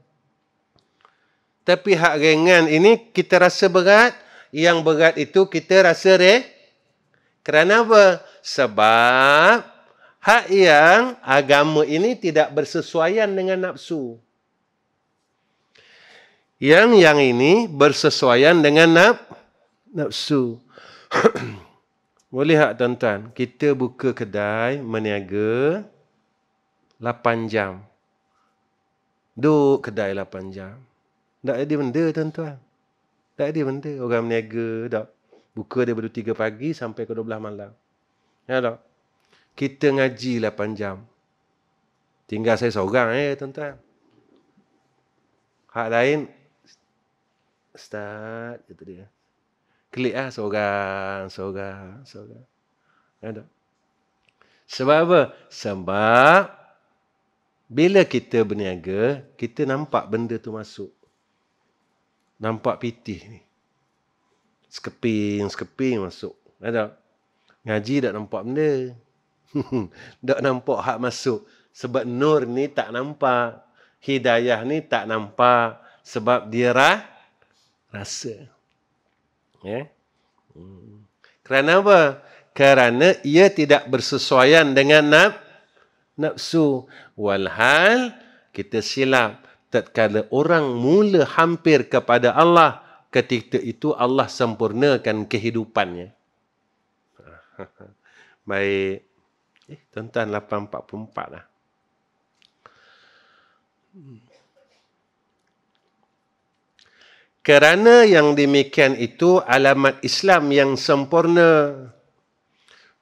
Speaker 1: Tapi hak ringan ini kita rasa berat, yang berat itu kita rasa Kerana apa? Sebab hak yang agama ini tidak bersesuaian dengan nafsu. Yang ini bersesuaian dengan nafsu. Boleh tak, tuan-tuan? Kita buka kedai, meniaga 8 jam. Duduk kedai 8 jam. Tak ada benda, tuan-tuan. Tak ada benda. Orang meniaga, tak. Buka daripada 3 pagi sampai ke 12 malam. Ya tak? Kita ngaji 8 jam. Tinggal saya seorang, tuan-tuan. Hak lain, Ustaz, kata dia. Klik lah, seorang. Ya tak? Sebab apa? Sebab bila kita berniaga, kita nampak benda tu masuk. Nampak pitih ni. Sekeping masuk. Ya tak? Ngaji tak nampak benda. Tak nampak hak masuk. Sebab nur ni tak nampak. Hidayah ni tak nampak. Sebab dia rasa. Ya? Kerana apa? Kerana ia tidak bersesuaian dengan nafsu. Walhal kita silap. Tatkala orang mula hampir kepada Allah, ketika itu Allah sempurnakan kehidupannya. Baik. Tuan-tuan 8.44 lah. Kerana yang demikian itu alamat Islam yang sempurna.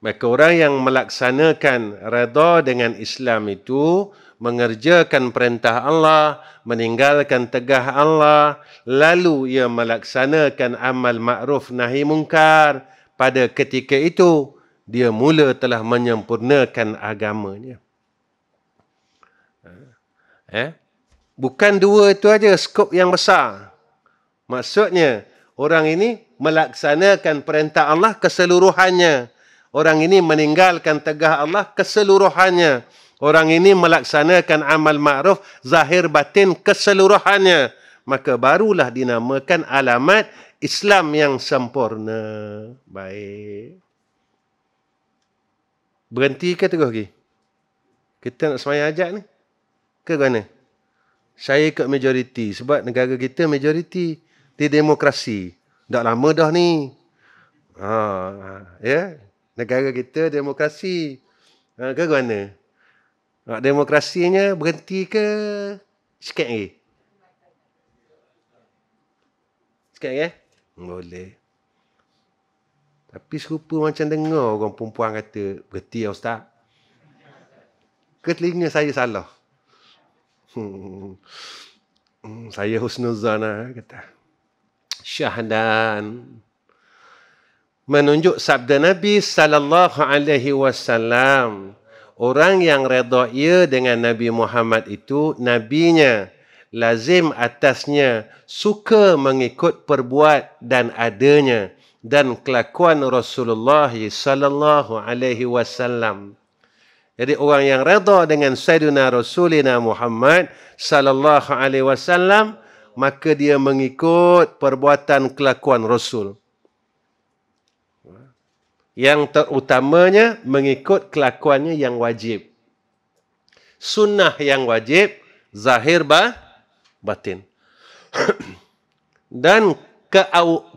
Speaker 1: Maka orang yang melaksanakan redha dengan Islam itu, mengerjakan perintah Allah, meninggalkan tegah Allah, lalu ia melaksanakan amal ma'ruf nahi mungkar, pada ketika itu, dia mula telah menyempurnakan agamanya. Bukan dua itu aja, skop yang besar. Maksudnya, orang ini melaksanakan perintah Allah keseluruhannya. Orang ini meninggalkan tegah Allah keseluruhannya. Orang ini melaksanakan amal ma'ruf zahir batin keseluruhannya. Maka barulah dinamakan alamat Islam yang sempurna. Baik. Berhenti ke terus lagi? Kita nak semayang ajak ni? Ke mana? Saya ikut majoriti. Sebab negara kita majoriti. Di demokrasi. Dah lama dah ni. Ya? Negara kita demokrasi. Ke mana? Demokrasinya berhenti ke sikit lagi? Sikit lagi? Boleh. Tapi serupa macam dengar orang perempuan kata, berhenti ya Ustaz. Ke telinga saya salah? Saya husnuzan kata. Syahdan. Menunjuk sabda Nabi sallallahu alaihi wasallam. Orang yang redha ia dengan Nabi Muhammad itu, nabinya, lazim atasnya, suka mengikut perbuat dan adanya dan kelakuan Rasulullah sallallahu alaihi wasallam. Jadi orang yang redha dengan Sayyidina Rasulina Muhammad sallallahu alaihi wasallam, maka dia mengikut perbuatan kelakuan Rasul. Yang terutamanya mengikut kelakuannya yang wajib. Sunnah yang wajib, zahir batin. Dan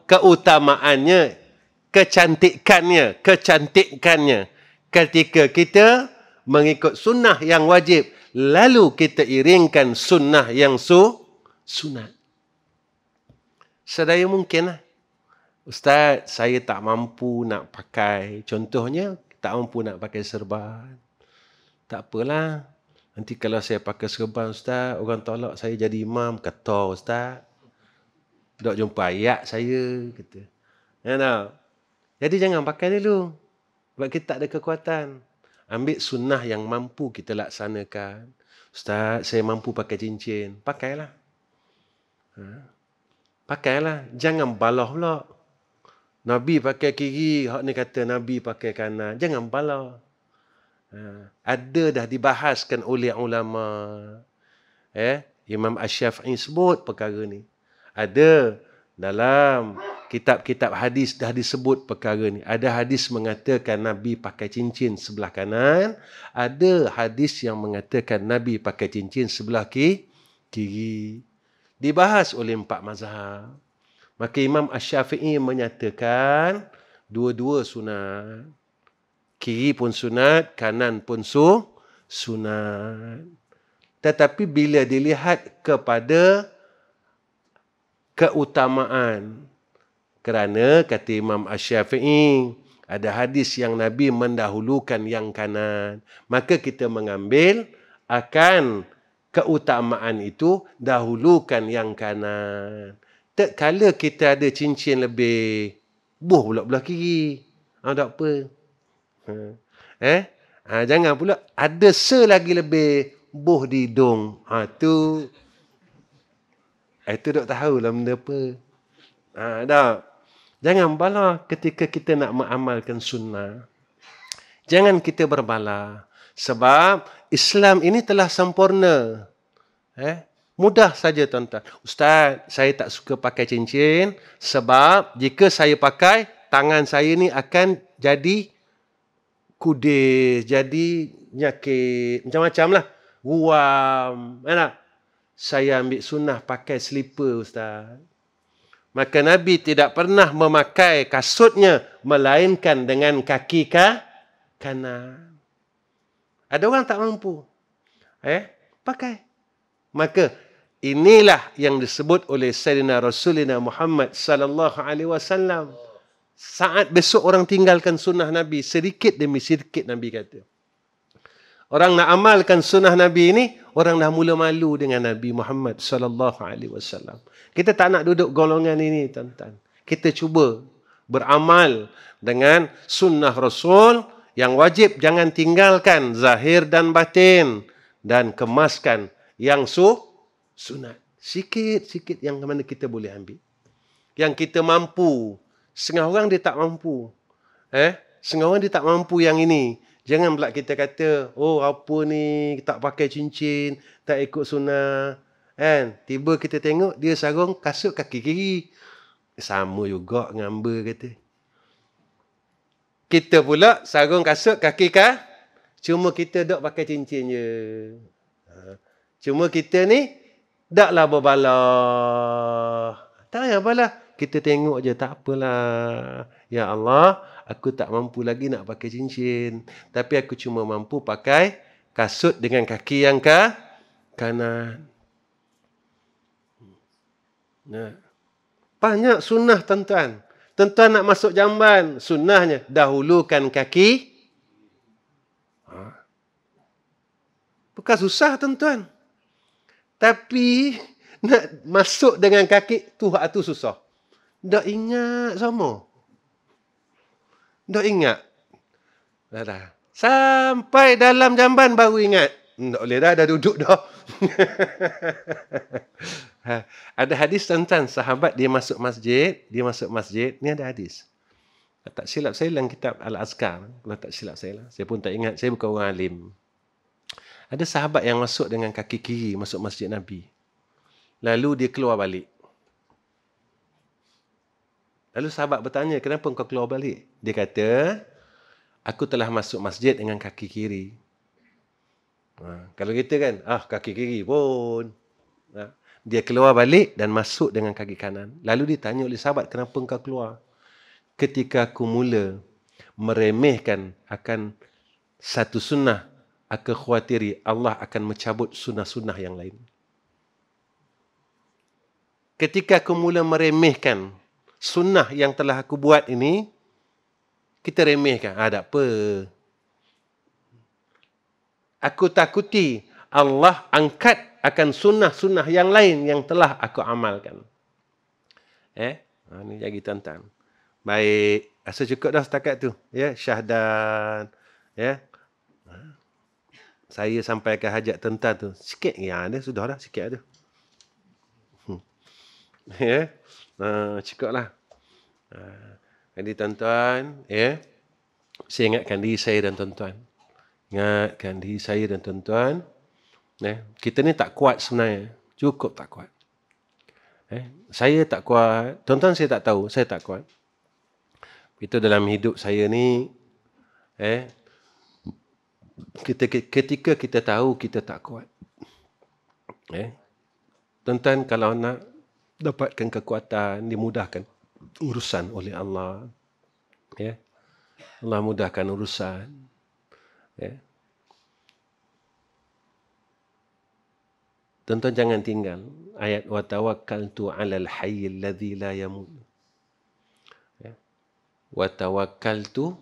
Speaker 1: keutamaannya, kecantikannya, ketika kita mengikut sunnah yang wajib, lalu kita iringkan sunnah yang sunat. Sedaya mungkin lah. Ustaz, saya tak mampu nak pakai. Contohnya, tak mampu nak pakai serban. Tak apalah. Nanti kalau saya pakai serban, Ustaz, orang tolak saya jadi imam. Kata, Ustaz. Dok jumpa ayat saya. Kata. Ya, tak? Jadi jangan pakai dulu. Sebab kita tak ada kekuatan. Ambil sunnah yang mampu kita laksanakan. Ustaz, saya mampu pakai cincin. Pakailah. Pakailah. Jangan balah pula. Nabi pakai kiri, hak ni kata Nabi pakai kanan. Jangan balah. Ada dah dibahaskan oleh ulama. Imam Asy-Syafi'i sebut perkara ni. Ada dalam kitab-kitab hadis dah disebut perkara ni. Ada hadis mengatakan Nabi pakai cincin sebelah kanan. Ada hadis yang mengatakan Nabi pakai cincin sebelah kiri. Dibahas oleh 4 mazhab. Maka Imam Asy-Syafi'i menyatakan dua-dua sunat. Kiri pun sunat, kanan pun sunat. Tetapi bila dilihat kepada keutamaan, kerana kata Imam Asy-Syafi'i, ada hadis yang Nabi mendahulukan yang kanan, maka kita mengambil akan keutamaan itu, dahulukan yang kanan. Tak kala kita ada cincin lebih, buh pula belah kiri. Tak apa. Jangan pula ada selagi lebih, buh di hidung. Itu tak tahulah benda apa. Tak. Jangan bala ketika kita nak mengamalkan sunnah. Jangan kita berbala. Sebab Islam ini telah sempurna. Mudah saja tuan-tuan. Ustaz, saya tak suka pakai cincin sebab jika saya pakai, tangan saya ni akan jadi kudis, jadi nyakit, macam-macam lah. Guam. Saya ambil sunnah pakai slipper, Ustaz. Maka Nabi tidak pernah memakai kasutnya melainkan dengan kaki kanan. Ada orang tak mampu. Pakai. Maka inilah yang disebut oleh Sayyidina Rasulina Muhammad sallallahu alaihi wasallam. Saat besok orang tinggalkan sunnah Nabi, sedikit demi sedikit Nabi kata. Orang nak amalkan sunnah Nabi ini, orang dah mula malu dengan Nabi Muhammad sallallahu alaihi wasallam. Kita tak nak duduk golongan ini, tuan-tuan. Kita cuba beramal dengan sunnah Rasul yang wajib jangan tinggalkan zahir dan batin, dan kemaskan yang sunat. Sikit-sikit yang mana kita boleh ambil. Yang kita mampu. Setengah orang dia tak mampu. Setengah orang dia tak mampu yang ini. Jangan pula kita kata, oh apa ni, tak pakai cincin, tak ikut sunnah. Tiba kita tengok, dia sarung kasut kaki kiri. Sama juga dengan hamba kata. Kita pula sarung kasut kaki kah? Cuma kita dok pakai cincin je. Cuma kita ni, daklah berbalah. Tak payah balah. Kita tengok je, tak apalah. Ya Allah, aku tak mampu lagi nak pakai cincin. Tapi aku cuma mampu pakai kasut dengan kaki yang kanan. Banyak sunnah tuan-tuan. Tuan-tuan nak masuk jamban, sunnahnya dahulukan kaki. Bukan susah tuan-tuan. Tapi nak masuk dengan kaki tu susah. Dah ingat sama. Dah ingat. Dah. Sampai dalam jamban baru ingat. Tak boleh dah duduk dah. Ada hadis tentang sahabat dia masuk masjid. Ni ada hadis. Tak silap saya dalam kitab Al-Azkar. Kalau tak silap saya lah. Saya pun tak ingat. Saya bukan orang alim. Ada sahabat yang masuk dengan kaki kiri masuk masjid Nabi. Lalu dia keluar balik. Lalu sahabat bertanya, kenapa kau keluar balik? Dia kata, aku telah masuk masjid dengan kaki kiri. Kalau kita kan, kaki kiri pun. Dia keluar balik dan masuk dengan kaki kanan. Lalu ditanya oleh sahabat, kenapa kau keluar? Ketika aku mula meremehkan akan satu sunnah, aku khawatiri Allah akan mencabut sunnah-sunnah yang lain. Ketika aku mula meremehkan sunnah yang telah aku buat ini, kita remehkan. Tak apa. Aku takuti Allah angkat akan sunnah-sunnah yang lain yang telah aku amalkan. Ini lagi tuan-tuan. Baik. Rasa cukup dah setakat tu. Syahdan. Saya sampaikan hajat tuan-tuan tu. Sikit ada sudah dah. Sikit ada. Cukuplah. Jadi tuan-tuan, saya ingatkan diri saya dan tuan-tuan. Kita ni tak kuat sebenarnya. Cukup tak kuat. Saya tak kuat. Tuan-tuan saya tak tahu. Saya tak kuat. Itu dalam hidup saya ni, ketika kita tahu kita tak kuat. Tuan-tuan kalau nak dapatkan kekuatan, dimudahkan urusan oleh Allah. Allah mudahkan urusan. Tuan-tuan jangan tinggal ayat wa tawakkaltu 'alal hayyil ladzi la yamut. Wa tawakkaltu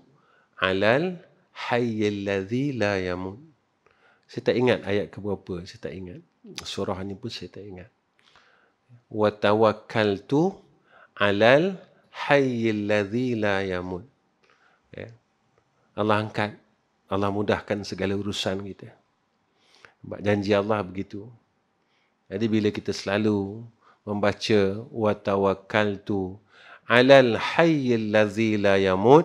Speaker 1: 'alal hayyil ladzi la yamut. Saya tak ingat ayat ke berapa, saya tak ingat. Surah ni pun saya tak ingat. Wa tawakkaltu 'alal hayyil ladzi la yamut. Allah angkat, Allah mudahkan segala urusan kita. Janji Allah begitu. Jadi bila kita selalu membaca wa tawakkaltu 'alal hayyil ladzi la yamut,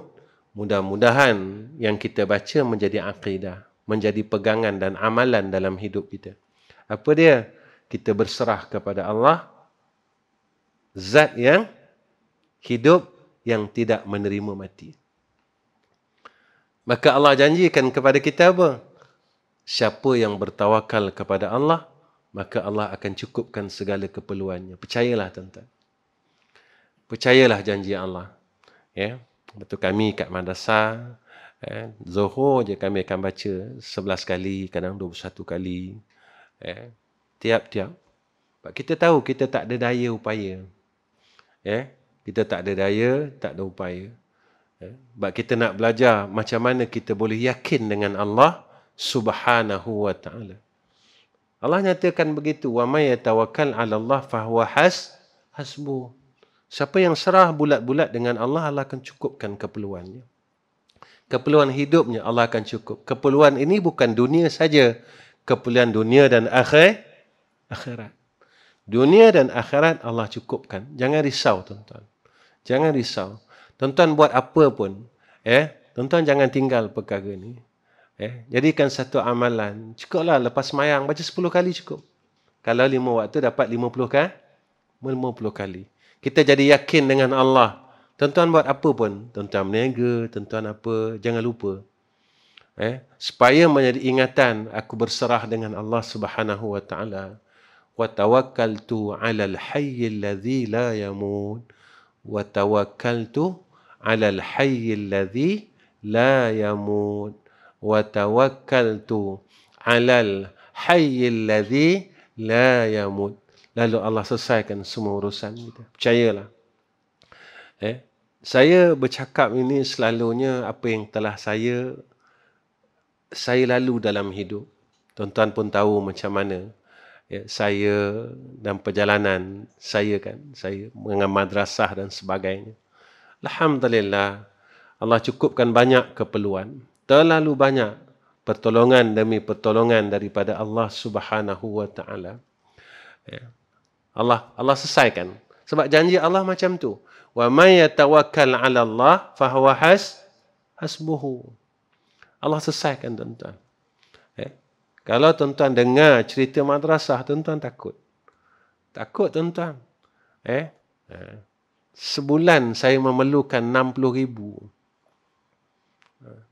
Speaker 1: mudah-mudahan yang kita baca menjadi akidah, menjadi pegangan dan amalan dalam hidup kita. Apa dia? Kita berserah kepada Allah, zat yang hidup, yang tidak menerima mati. Maka Allah janjikan kepada kita apa? Siapa yang bertawakal kepada Allah, maka Allah akan cukupkan segala keperluannya. Percayalah tuan-tuan. Percayalah janji Allah. Betul kami kat madrasah, Zuhur je kami akan baca 11 kali, kadang 21 kali. Tiap-tiap. Kita tahu kita tak ada daya upaya. Kita tak ada daya, tak ada upaya. Sebab kita nak belajar macam mana kita boleh yakin dengan Allah Subhanahu wa ta'ala. Allah nyatakan begitu, wa may yatawakkal 'ala Allah fahuwa hasbuh. Siapa yang serah bulat-bulat dengan Allah, Allah akan cukupkan keperluannya. Keperluan hidupnya Allah akan cukup. Keperluan ini bukan dunia saja, keperluan dunia dan akhirat. Dunia dan akhirat Allah cukupkan. Jangan risau, tuan-tuan. Jangan risau. Tuan-tuan buat apa pun, tuan-tuan jangan tinggal perkara ni. Jadikan satu amalan. Cukuplah lepas semayang, baca 10 kali cukup. Kalau 5 waktu dapat 50 kan? 50 kali. Kita jadi yakin dengan Allah. Tuan-tuan buat apa pun. Tuan-tuan berniaga, tuan-tuan apa, jangan lupa. Supaya menjadi ingatan, aku berserah dengan Allah Subhanahu wa ta'ala. وَتَوَكَّلْتُ عَلَى الْحَيِّ الَّذِي لَا يَمُوتُ وَتَوَكَّلْتُ عَلَى الْحَيِّ الَّذِي لَا يَمُوتُ وَتَوَكَّلْتُ عَلَى الْحَيِّ الَّذِي لَا يَمُوتُ. Lalu Allah selesaikan semua urusan kita. Percayalah. Saya bercakap ini selalunya apa yang telah saya lalu dalam hidup. Tuan-tuan pun tahu macam mana saya dan perjalanan saya dengan madrasah dan sebagainya. Alhamdulillah, Allah cukupkan banyak keperluan. Terlalu banyak pertolongan demi pertolongan daripada Allah Subhanahu wa ta'ala. Allah selesaikan. Sebab janji Allah macam tu. Wa may yatawakkal 'ala Allah fahuwa hasbuhu. Allah selesaikan, tuan-tuan. Kalau tuan-tuan dengar cerita madrasah, tuan-tuan takut. Takut, tuan-tuan. Sebulan saya memerlukan 60,000.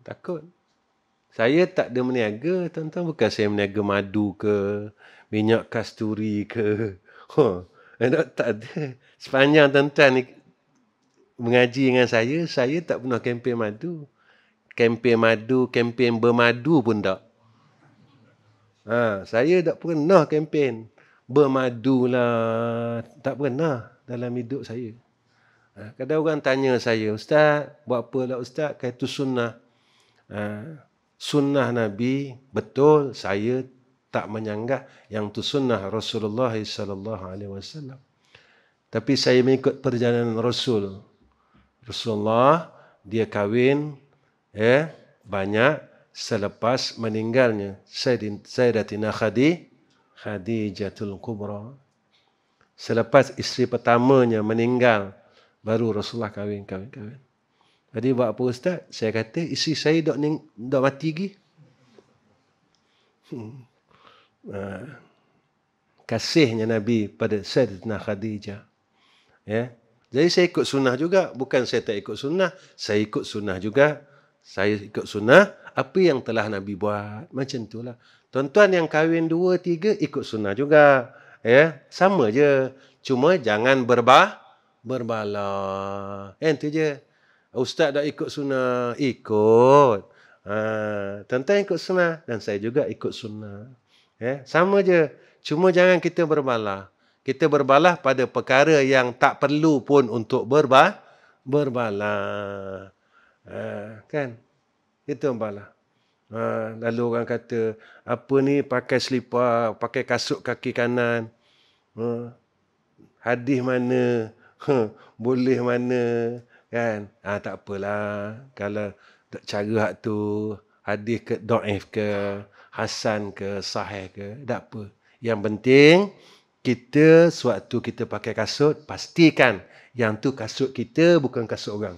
Speaker 1: Takut. Saya tak ada meniaga, tuan-tuan. Bukan saya meniaga madu ke, minyak kasturi ke. Tak ada. Sepanjang tuan-tuan mengaji dengan saya tak pernah kempen madu. Kempen madu, kempen bermadu pun tak. Saya tak pernah kempen bermadu lah. Tak pernah dalam hidup saya. Kadang orang tanya saya, Ustaz, buat apa lah Ustaz? Kata itu sunnah. Sunnah Nabi, betul, saya tak menyanggah yang itu sunnah Rasulullah SAW. Tapi saya mengikut perjalanan Rasul. Rasulullah, dia kahwin banyak selepas meninggalnya Sayyidatina Khadijatul Kubra. Selepas isteri pertamanya meninggal, baru Rasulullah kahwin. Jadi buat apa Ustaz? Saya kata isteri saya dah mati lagi. Kasihnya Nabi pada Sayyidatina Khadijah. Jadi saya ikut sunnah juga. Bukan saya tak ikut sunnah. Saya ikut sunnah juga. Saya ikut sunnah apa yang telah Nabi buat. Macam itulah. Tuan-tuan yang kahwin 2, 3 ikut sunnah juga. Sama je. Cuma jangan berbalah. Itu je. Ustaz dah ikut sunnah. Ikut. Tuan-tuan ikut sunnah. Dan saya juga ikut sunnah. Sama je. Cuma jangan kita berbalah. Kita berbalah pada perkara yang tak perlu pun untuk berbalah. Kan? Itu balah. Lalu orang kata, apa ni pakai selipar, pakai kasut kaki kanan. Hadis mana? Boleh mana? Kan? Tak apalah. Kalau cara hak tu, hadis ke dhaif ke, hasan ke, sahih ke, tak apa. Yang penting, kita sewaktu kita pakai kasut, pastikan yang tu kasut kita, bukan kasut orang.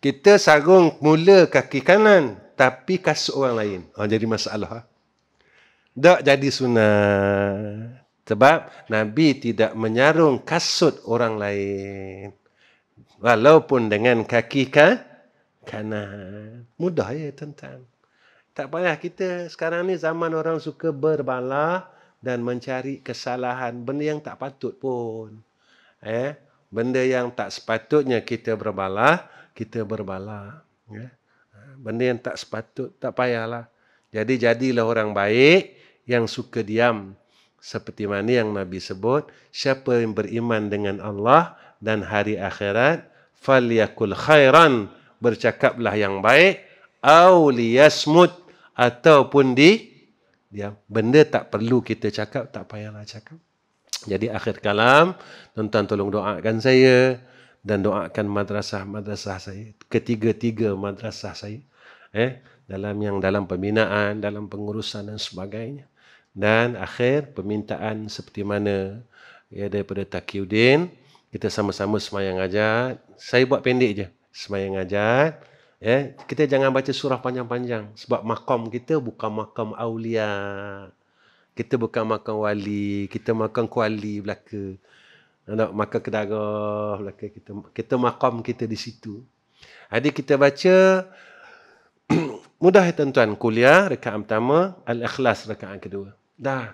Speaker 1: Kita sarung mula kaki kanan, tapi kasut orang lain. Jadi masalah. Tak jadi sunnah. Sebab Nabi tidak menyarung kasut orang lain. Walaupun dengan kaki kanan. Mudah ya, tuan-tuan. Tak payah kita sekarang ni zaman orang suka berbalah dan mencari kesalahan. Benda yang tak patut pun. Benda yang tak sepatutnya kita berbalah, kita berbalah. Benda yang tak sepatut, tak payahlah. Jadi jadilah orang baik yang suka diam. Seperti mana yang Nabi sebut, siapa yang beriman dengan Allah dan hari akhirat, falyakul khairan, bercakaplah yang baik, au liyasmut, ataupun diam. Benda tak perlu kita cakap, tak payahlah cakap. Jadi akhir kalam, tuan-tuan tolong doakan saya dan doakan madrasah-madrasah saya. Ketiga-tiga madrasah saya. Dalam pembinaan, dalam pengurusan dan sebagainya. Dan akhir permintaan seperti mana daripada Taqiyuddin, kita sama-sama semayang hajat. Saya buat pendek je, semayang hajat. Kita jangan baca surah panjang-panjang sebab makam kita bukan makam aulia. Kita bukan makam wali, kita makam kuali belaka. Makam kedarah belaka kita makam kita di situ. Jadi kita baca mudah ya tuan-tuan, kuliah rakaat pertama, Al-Ikhlas rakaat kedua. Dah.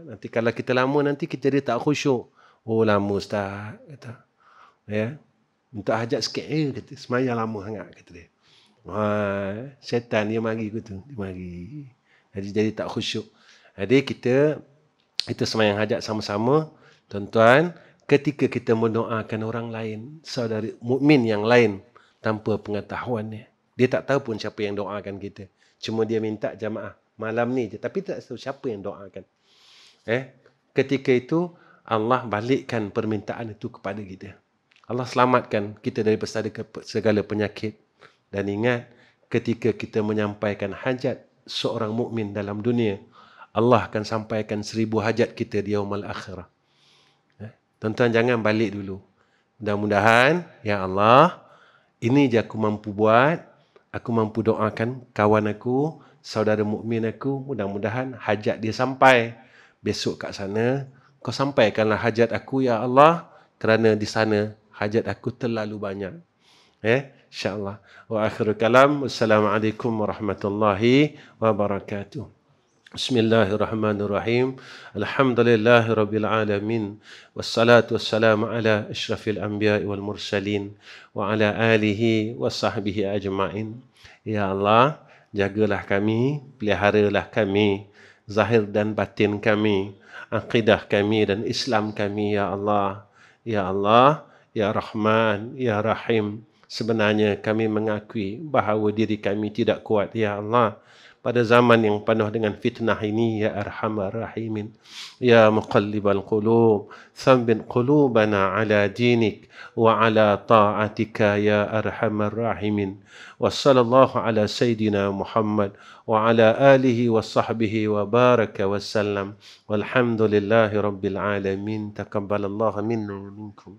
Speaker 1: Nanti kalau kita lama nanti kita jadi tak khusyuk. Oh lama ustaz kata. Minta hajat sikit kata semayang lama sangat kata dia. Syaitan dia mari gitu, dia mari. Jadi tak khusyuk. Jadi kita semayang hajat sama-sama, tuan-tuan, ketika kita mendoakan orang lain, saudara mukmin yang lain tanpa pengetahuannya. Dia tak tahu pun siapa yang doakan kita. Cuma dia minta jamaah malam ni je, tapi tak tahu siapa yang doakan. Ketika itu Allah balikkan permintaan itu kepada kita. Allah selamatkan kita dari segala penyakit. Dan ingat, ketika kita menyampaikan hajat seorang mukmin dalam dunia, Allah akan sampaikan 1000 hajat kita di yaumul akhirah. Tuan-tuan jangan balik dulu. Mudah-mudahan, ya Allah, ini je aku mampu buat. Aku mampu doakan kawan aku, saudara mukmin aku. Mudah-mudahan hajat dia sampai. Besok kat sana, kau sampaikanlah hajat aku, ya Allah. Kerana di sana, hajat aku terlalu banyak. InsyaAllah. Wa akhiru kalam. Wassalamualaikum warahmatullahi wabarakatuh. Bismillahirrahmanirrahim. Alhamdulillahi rabbil alamin. Wassalatu wassalamu ala asyrafil anbiya'i wal mursalin. Wa ala alihi wa sahbihi ajma'in. Ya Allah, jagalah kami, peliharalah kami, zahir dan batin kami, akidah kami dan Islam kami, ya Allah. Ya Allah, ya Rahman, ya Rahim. Sebenarnya kami mengakui bahawa diri kami tidak kuat, ya Allah. Pada zaman yang penuh dengan fitnah ini, ya Arhamar Rahimin. Ya Muqallibal Qulub, thabbit qulubana ala dinik wa ala ta'atika, ya Arhamar Rahimin. Wa sallallahu ala Sayyidina Muhammad wa ala alihi wa sahbihi wa baraka wa sallam. Walhamdulillahi Rabbil Alamin. Taqabbalallahu minna wa minkum.